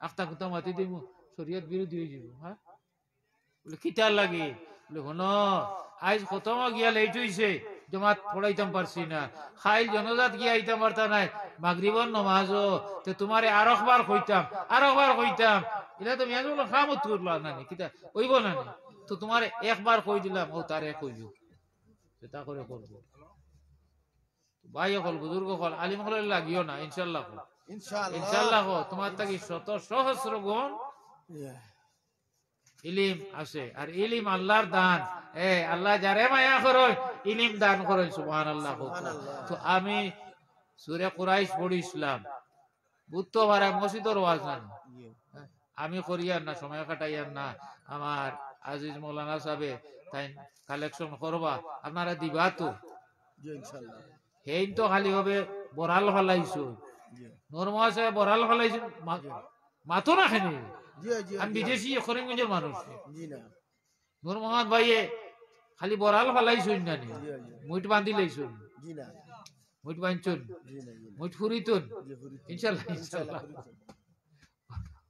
আখতা কুতা মাতি দিব শরীয়ত বিরোধী হয়ে যাব হ্যাঁ বলে কিতার লাগে বলে হন আজ খতম গিয়া লেট হইছে জমাত পড়াইতাম পারছি না খাইল জনজাত গিয়া আইতাম পারতা নাই মাগরিবর নমাজও তে তোমারে আরেকবার কইতাম এটা তো মিয়াজ বলো খামত করলো না কিতা কইব না তো তোমারে একবার কই দিলাম ও তারে কইব সেটা করে করব ভাই হল বুজুর্গ হল আলিম হল লাগিও না ইনশাআল্লাহ ইনশাআল্লাহ তোমার তাকি শত সহস্র গুণ ইলিম আছে আর ইলিম আল্লাহর দান আল্লাহ যারে মায়া করয় ইলিম দান করেন সুবহানাল্লাহ তো আমি সূরা কুরাইশ পড়িছিলাম বুধবারে মসজিদের ওয়াজ না আমি করিয়ার না সময় কাটাইয়ার না আমার আজিজ মৌলানা সাহেবে তাই কালেকশন করবা আপনারা দিবা তো জি ইনশাআল্লাহ হেই তো খালি হবে বরাল ফলাইছো জি নরমা সাহেব বরাল ফলাইছো মাতো না খেনে জি জি আমি বিদেশি করিমগঞ্জের মানুষ জি না নূর মোহাম্মদ ভাইয়ে খালি বরাল ফলাইছো না নি জি জি মুইট বান্ধি লাইছো জি না মুইট বাঞ্চুন জি না জি না মুইট ফুরিতুন জি ফুরি ইনশাআল্লাহ ইনশাআল্লাহ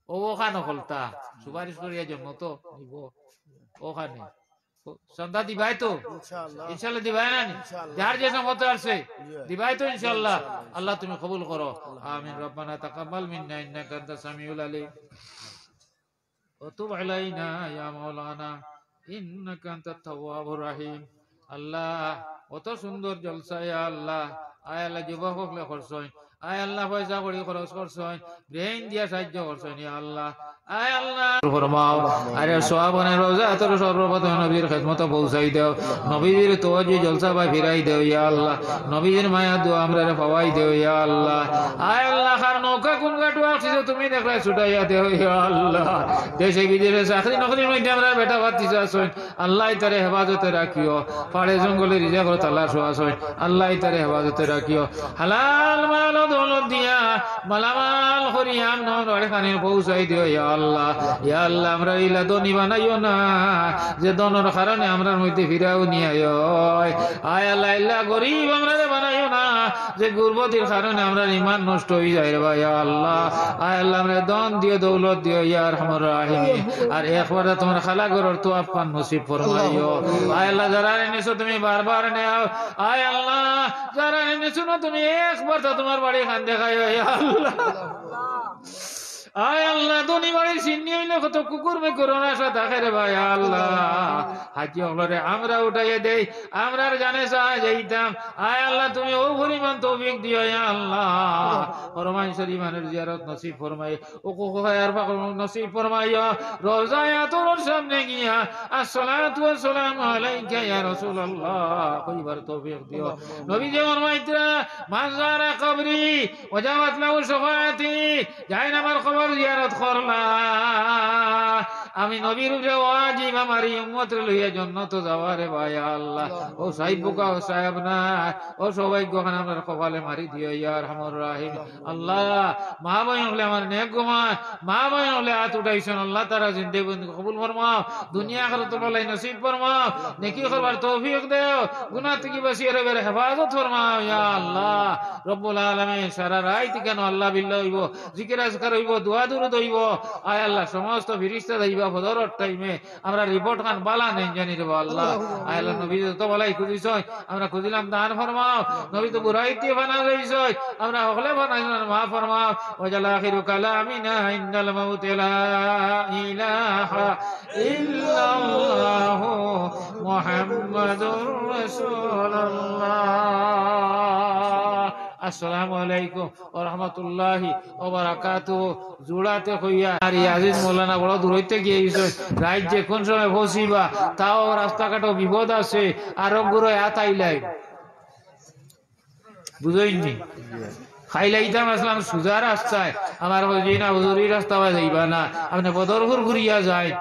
ওখানে হলতা সুপারিশ করিয়া জন্ম তো নিব ওখানে সন্ধ্যা দিবাই তো ইনশাআল্লাহ ইনশাআল্লাহ দিবাই না নি? যার যে মতো আছে দিবাই তো ইনশাআল্লাহ আল্লাহ তুমি কবুল করো আমিন রব্বানা তাকাব্বাল মিন্না ইন্নাকা আনতাস সামিউল আলিম ওয়া তুব আলাইনা ইয়া মাওলানা ইন্নাকা আনতাত তাওয়াবুর রহিম আল্লাহ কত সুন্দর জলসা ইয়া আল্লাহ আয় আল্লাহ যুবক হকলে করছই আয় আল্লাহ পয়সা কড়ি খরচ করছই ব্রেইন দিয়া সাহায্য করছই ইয়া আল্লাহ আয় আল্লাহ ফরমাও আরে সোয়াবনের রোজা তোর সর্বপ্রথম নবীর খিদমত পৌঁছাই দাও নবীর তোয়াজি জলসা বা ফিরাই দাও ইয়া আল্লাহ নবীর মায়া দোয়া আমরা পাওয়াই দাও ইয়া আল্লাহ আয় আল্লাহ আর নৌকা কোন গাটু আসছে তুমি দেখলে ছুটাইয়া দেও ইয়া আল্লাহ দেশে বিদেশে চাকরি নকরির মধ্যে আমরা বেটা বাতিস আসই আল্লাহ তারে হেফাজতে রাখিও পাড়ে জঙ্গলে রিজা করে তালাশ আসই আল্লাহ তারে হেফাজতে রাখিও হালাল মাল দৌলত দিয়া মালামাল করিয়াম নরে খানে পৌঁছাই দিও ইয়া আল্লাহ ইয়া আল্লাহ আমরা ইলা দনি বানাইও না যে দনের কারণে আমরার মধ্যে ফিরাও নিয়ে আয় আল্লাহ ইল্লা গরিব আমরা বানাইও না যে গুরবতির কারণে আমরা ইমান নষ্ট হয়ে যায় রে ভাই আল্লাহ আয় আল্লাহ আমরা দন দিও দৌলত দিও ইয়া আরহামুর রাহিমিন আর একবার তোমার খালা গরর তো আপান নসিব ফরমাইও আয় আল্লাহ যারা এনেছো তুমি বারবার নেও আয় আল্লাহ যারা এনেছো না তুমি একবার তো তোমার বাড়ি খান দেখাইও ইয়া আল্লাহ আয় আল্লাহ দনি বাড়ির সিন্নি হইলে কত কুকুর মে করোনা সা থাকে রে ভাই আল্লাহ হাজি হলরে আমরা উঠাইয়ে দেই আমরা জানে যাইতাম আয় আল্লাহ তুমি ও পরিমাণ তৌফিক দিও ইয়া আল্লাহ ফরমাই শরীফানের জিয়ারত নসিব ফরমাই ও কোখায়ার পাক নসিব ফরমাইও রোজায় তোর সামনে গিয়া আসসালাতু ওয়াসসালামু আলাইকা ইয়া রাসূলুল্লাহ কইবার তৌফিক দিও নবী যে ফরমাইতরা মানজারা কবরি ওয়াজাওয়াত লাহু শাফাআতি যাই আমার কবর জিয়ারত করলা আমি নবীর উপরে ওয়াজিব আমার উম্মত লইয়া জান্নাত যাওয়ারে ভাই আল্লাহ ও সাহেব বুকা ও সাহেব না ও সৌভাগ্য খান আমার কপালে মারি দিও ইয়া আরহামুর রাহিম আল্লাহ মা বোন হলে আমার নেক গুমান মা বোন হলে হাত উঠাইছেন আল্লাহ তারা জিন্দেগি কবুল ফরমাও দুনিয়া আখিরাত বলাই নসিব ফরমাও নেকি করবার তৌফিক দাও গুনাহ থেকে বাঁচিয়ে রাখবার হেফাজত ফরমাও ইয়া আল্লাহ রব্বুল আলামিন সারা রাত কেন আল্লাহ বিল্লাহ হইব জিকির আজকার হইব দোয়া দুরুদ হইব আয় আল্লাহ সমস্ত ফেরেশতা যাইবা ফজরের টাইমে আমরা রিপোর্ট খান বালা নেই জানি রে আল্লাহ আয় আল্লাহ নবী তো বলাই খুঁজিছই আমরা খুঁজিলাম দান ফরমাও নবী তো বুরাইতি বানা রইছই আমরা হকলে বানাইলাম মা ফরমাও ওয়াজাল আখিরু কালামিনা ইন্নাল মাউত লা ইলাহা ইল্লাল্লাহ মুহাম্মাদুর রাসূলুল্লাহ আসসালামু আলাইকুম ওয়া রাহমাতুল্লাহি ওয়া বারাকাতুহু জুড়াতে কইয়া আর আজিজ মাওলানা বড় দূর হইতে গিয়েছে রাত যে কোন সময় পৌঁছিবা তাও রাস্তাঘাটও বিপদ আছে আরোগ্য আতাইলাই বুঝইনি খাইলাইতাম আসলাম সুজা রাস্তায় আমার না হুজুরি রাস্তা যাইবা না আপনি বদরপুর ঘুরিয়া যায়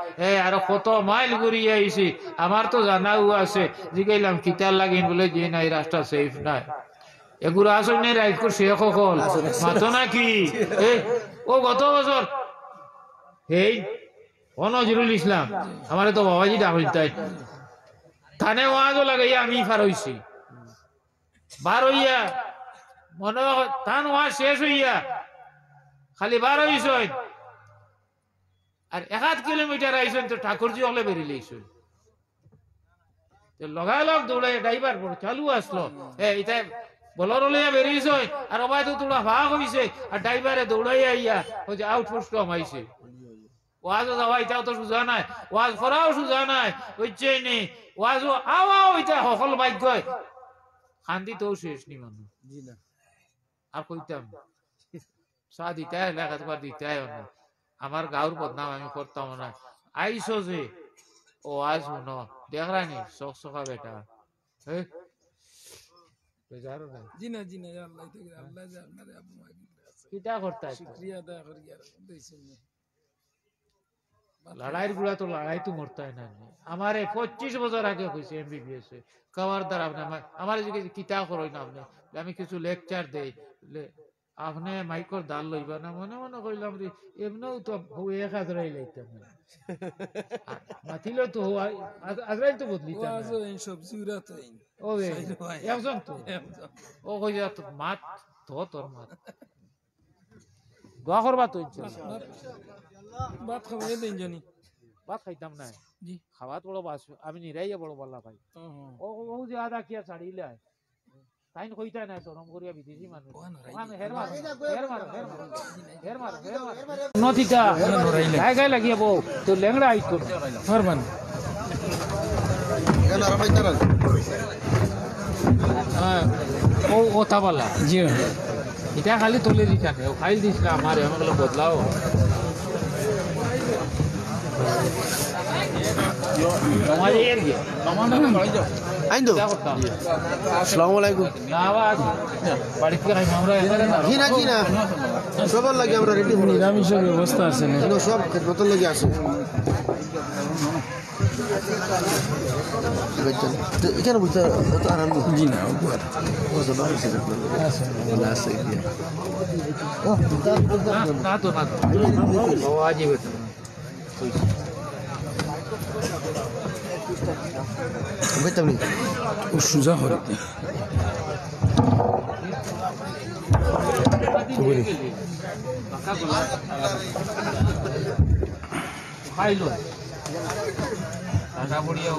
আর কত মাইল ঘুরিয়া আইছি আমার তো জানাও আছে জিগাইলাম কিতার লাগিন বলে যে নাই রাস্তা সেফ নাই এগুলো আসল নেই রাইট করছে সকল মাতো নাকি ও গত বছর এই ও নজরুল ইসলাম আমার তো বাবাজি ডাকল তাই থানে ওয়াজও লাগাইয়া আমি ফার হইছি বার হইয়া মনে থান ওয়াজ শেষ হইয়া খালি বার হইছ আর 1 কিলোমিটার আইসেন তো ঠাকুরজি হলে বেরিয়েছেন লগালগ দৌড়াই ড্রাইভার চালু আসলো এটা বলর লইয়া বেরিয়েছ আর অবাই তো তোলা ভাগ হইছে আর ড্রাইভারে দৌড়াই আইয়া ওই যে আউটপোস্ট কমাইছে ওয়াজও যাওয়া এটাও তো সুজা নাই ওয়াজ করাও সুজা নাই হইছেই নি ওয়াজও আওয়া ওইটা সকল ভাগ্য শান্তি তো শেষ নি মানুষ আর কইতাম চা দিতাই লেখা তোমার দিতাই না আমার গাঁর বদনাম আমি করতাম না আইসো যে ও আজ শুনো দেখরানি চক চকা বেটা কিতা করতা শুকরিয়া আদা করি লড়াইয়ের গুলা তো লড়াই তো মরতে হয় না আমারে 25 বছর আগে কইছে এমবিবিএস খবরদার আপনি আমার যদি কিতাব করই না আপনি আমি কিছু লেকচার দেই আপনি মাইকর দাল লইবা না মনে মনে কইলাম রে এমনও তো এক আজরাইল আইতাম মাতিল তো আজরাইল তো বদলিতাম ও একজন তো ও কই যা তো মাত তো তোর মাত দোয়া করবা তো বাত খাওয়াই দেন জানি ভাত খাইতাম না জি খাওয়াত বড় বাস আমি নিরাইয়া বড় বাল্লা ভাই ও ও যে আদা কিয়া ছাড়িলে তাইন কইতা না শরম করিয়া বিদেশি মানুষ ওখানে হের মারো নথিটা গায় গায় লাগিয়া বউ তো লেংড়া আইতো ফরমান ও ওটা বলা জি এটা খালি তুলে দিছা ও খাইল দিস না আমার এমন বদলাও আইন্দো আসসালামু আলাইকুম কিনা কিনা সবার লাগে আমরা রেডি হই নিরামিষের ব্যবস্থা আছে না সব খেদমতের লাগে আছে এখানে বলতে অত আরাম জি না না তো না ও আজীব বেতম নেই সুজা হরতে খাইলো টাকা পড়িয়া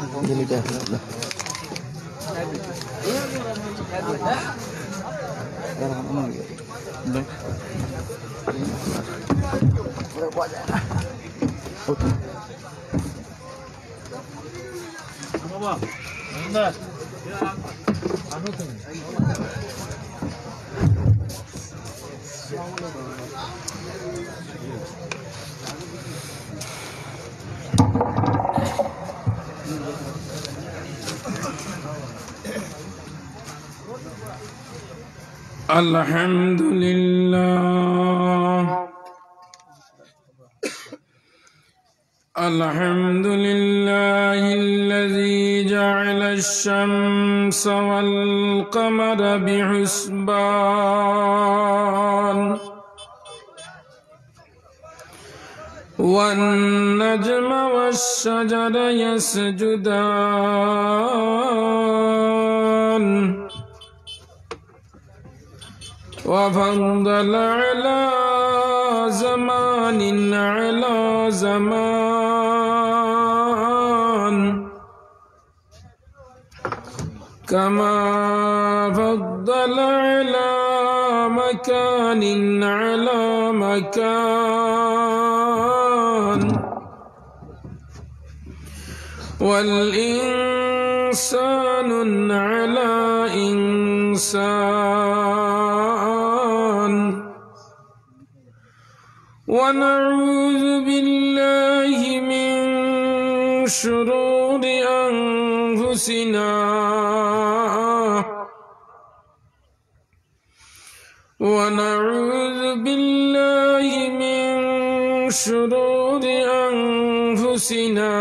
বাবা আনো তুমি الحمد لله الحمد لله الذي جعل الشمس والقمر بحسبان والنجم والشجر يسجدان وفضل على زمان على زمان كما فضل على مكان على مكان والإنسان على إنسان ونعوذ بالله من شرور أنفسنا ونعوذ بالله من شرور أنفسنا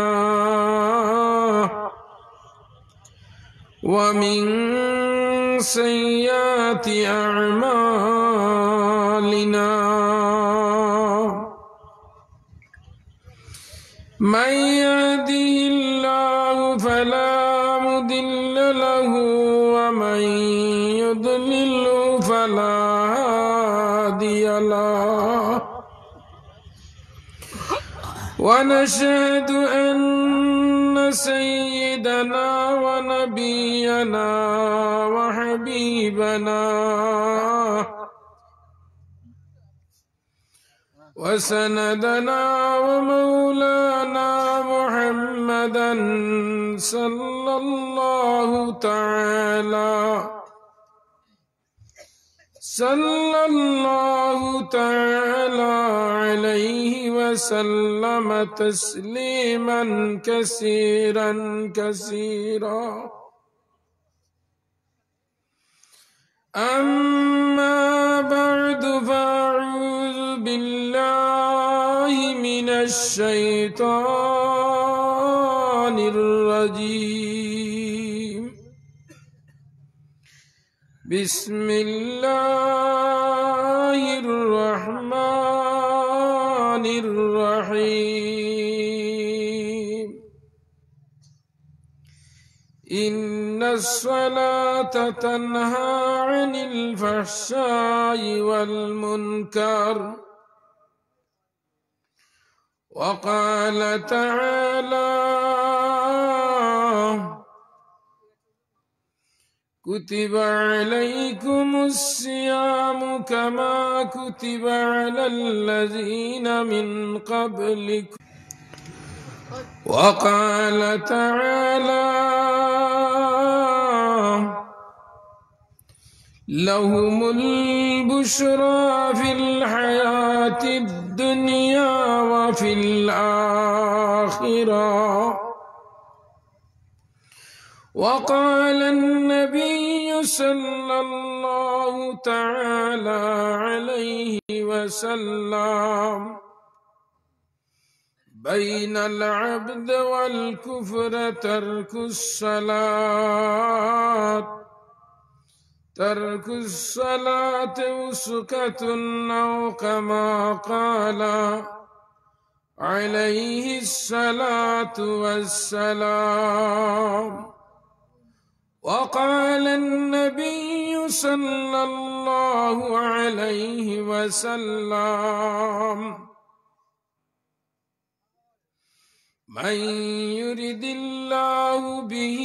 ومن سيئات أعمالنا من يهده الله فلا مضل له ومن يضلله فلا هادي له ونشهد أن سيدنا ونبينا وحبيبنا وسندنا ومولانا محمدا صلى الله تعالى عليه وسلم تسليما كثيرا كثيرا أما بعد فأعوذ بالله من الشيطان الرجيم بسم الله الرحمن الرحيم إن الصلاة تنهى عن الفحشاء والمنكر وقال تعالى كتب عليكم الصيام كما كتب على الذين من قبلكم وقال تعالى لهم البشرى في الحياة الدنيا وفي الآخرة وقال النبي صلى الله تعالى عليه وسلم بين العبد والكفر ترك الصلاة وسكة أو كما قال عليه الصلاة والسلام وقال النبي صلى الله عليه وسلم من يرد الله به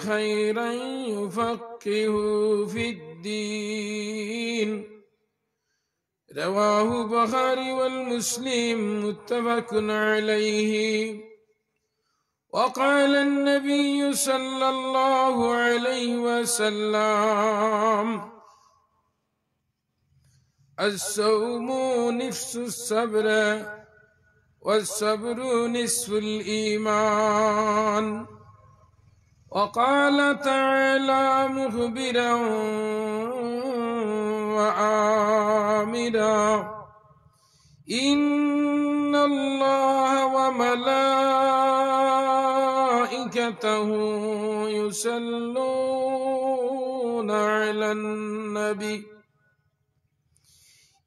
خيرا يفقهه في الدين رواه البخاري والمسلم متفق عليه وقال النبي صلى الله عليه وسلم الصوم نفس الصبر والصبر نصف الإيمان وقال تعالى مخبرا وآمرا إن الله وملائكته يصلون على النبي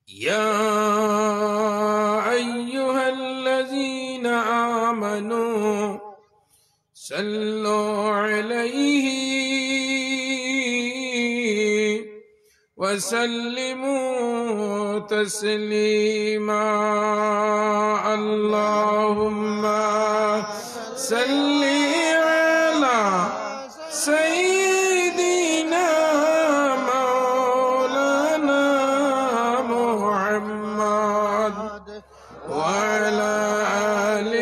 يا أيها الذين آمنوا صلوا عليه وسلموا تسليما اللهم صل على سيدنا مولانا محمد وعلى آل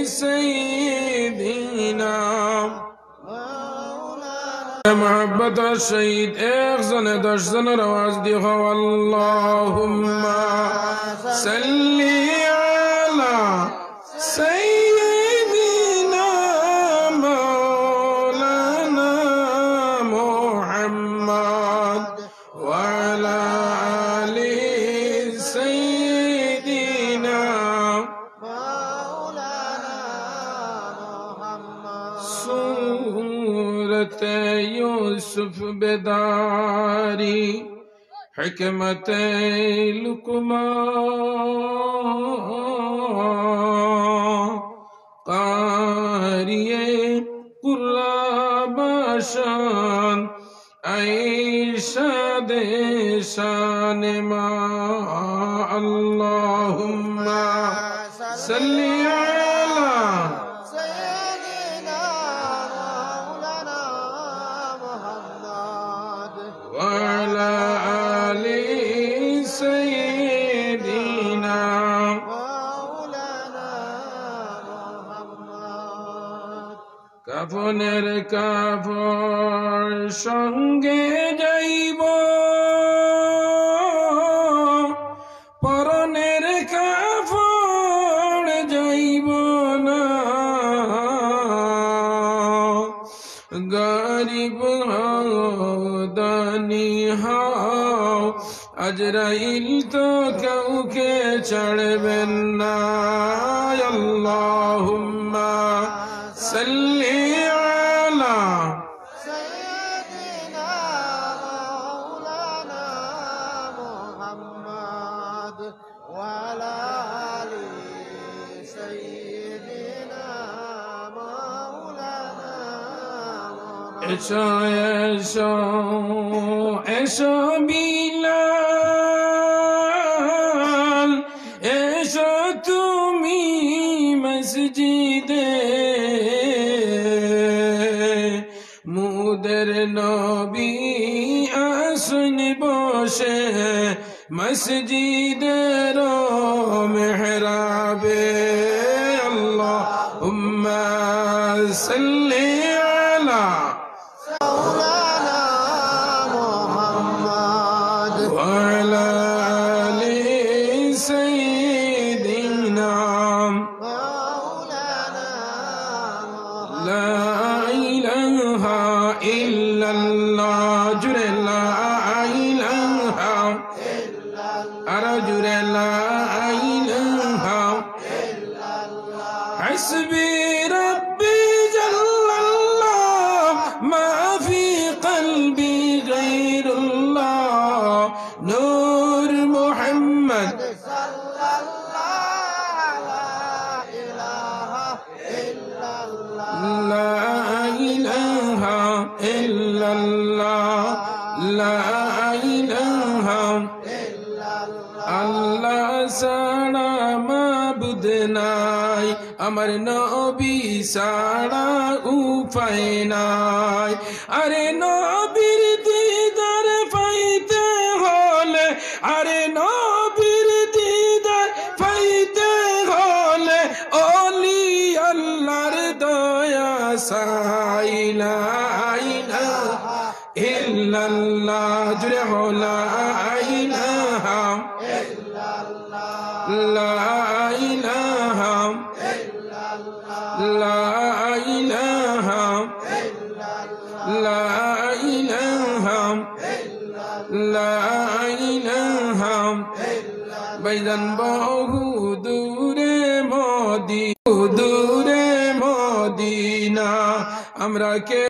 سيدنا محبت الشهيد اخزن دشزن رواز دیخوا اللهم صل على سيدنا مولانا محمد وعلى آل سيدنا سورة يوسف بداري حكمت لقمان قارئ قراباشان عيشة شان ما اللهم صل على سيدنا مولانا محمد وعلى آل سيدنا مولانا محمد কাফনের কাপড় সঙ্গে যাইব পরনের কাপড় যাইব না গরিব জানি হও আজরাইল তো কাউকে ছাড়বেন না আল্লাহুম্মা সাল্লি আলা سيدنا مولانا محمد وعلى آل سيدنا مولانا محمد এসো এসো এসো বিলাল এসো তুমি মসজিদে মুদের নবী আসন বসে মসজিদের মেহরাবে আল্লাহুম্মা সাল্লি আলা مولانا محمد وعلى آل سيدنا مولانا محمد لا إله إلا الله جل لا إله أرجل لا إله حسبي ربي جل الله ما في قلبي غير الله نور محمد صلى الله لا إله إلا الله لا إله إلا الله لا إله إلا الله আল্লাহ ছাড়া মাবুদ নাই আমার নবী ছাড়া উপায় নাই আরে নবীর দিদার পাইতে হলে আরে নবীর দিদার পাইতে হলে ওলি আল্লাহর দয়া সাইলা ইলাহা ইল্লাল্লাহ জুড়ে হলা ইলাহা لا إله لا إله لا إله لا إله বাইদান বহু দূরে মদিনা আমরা কে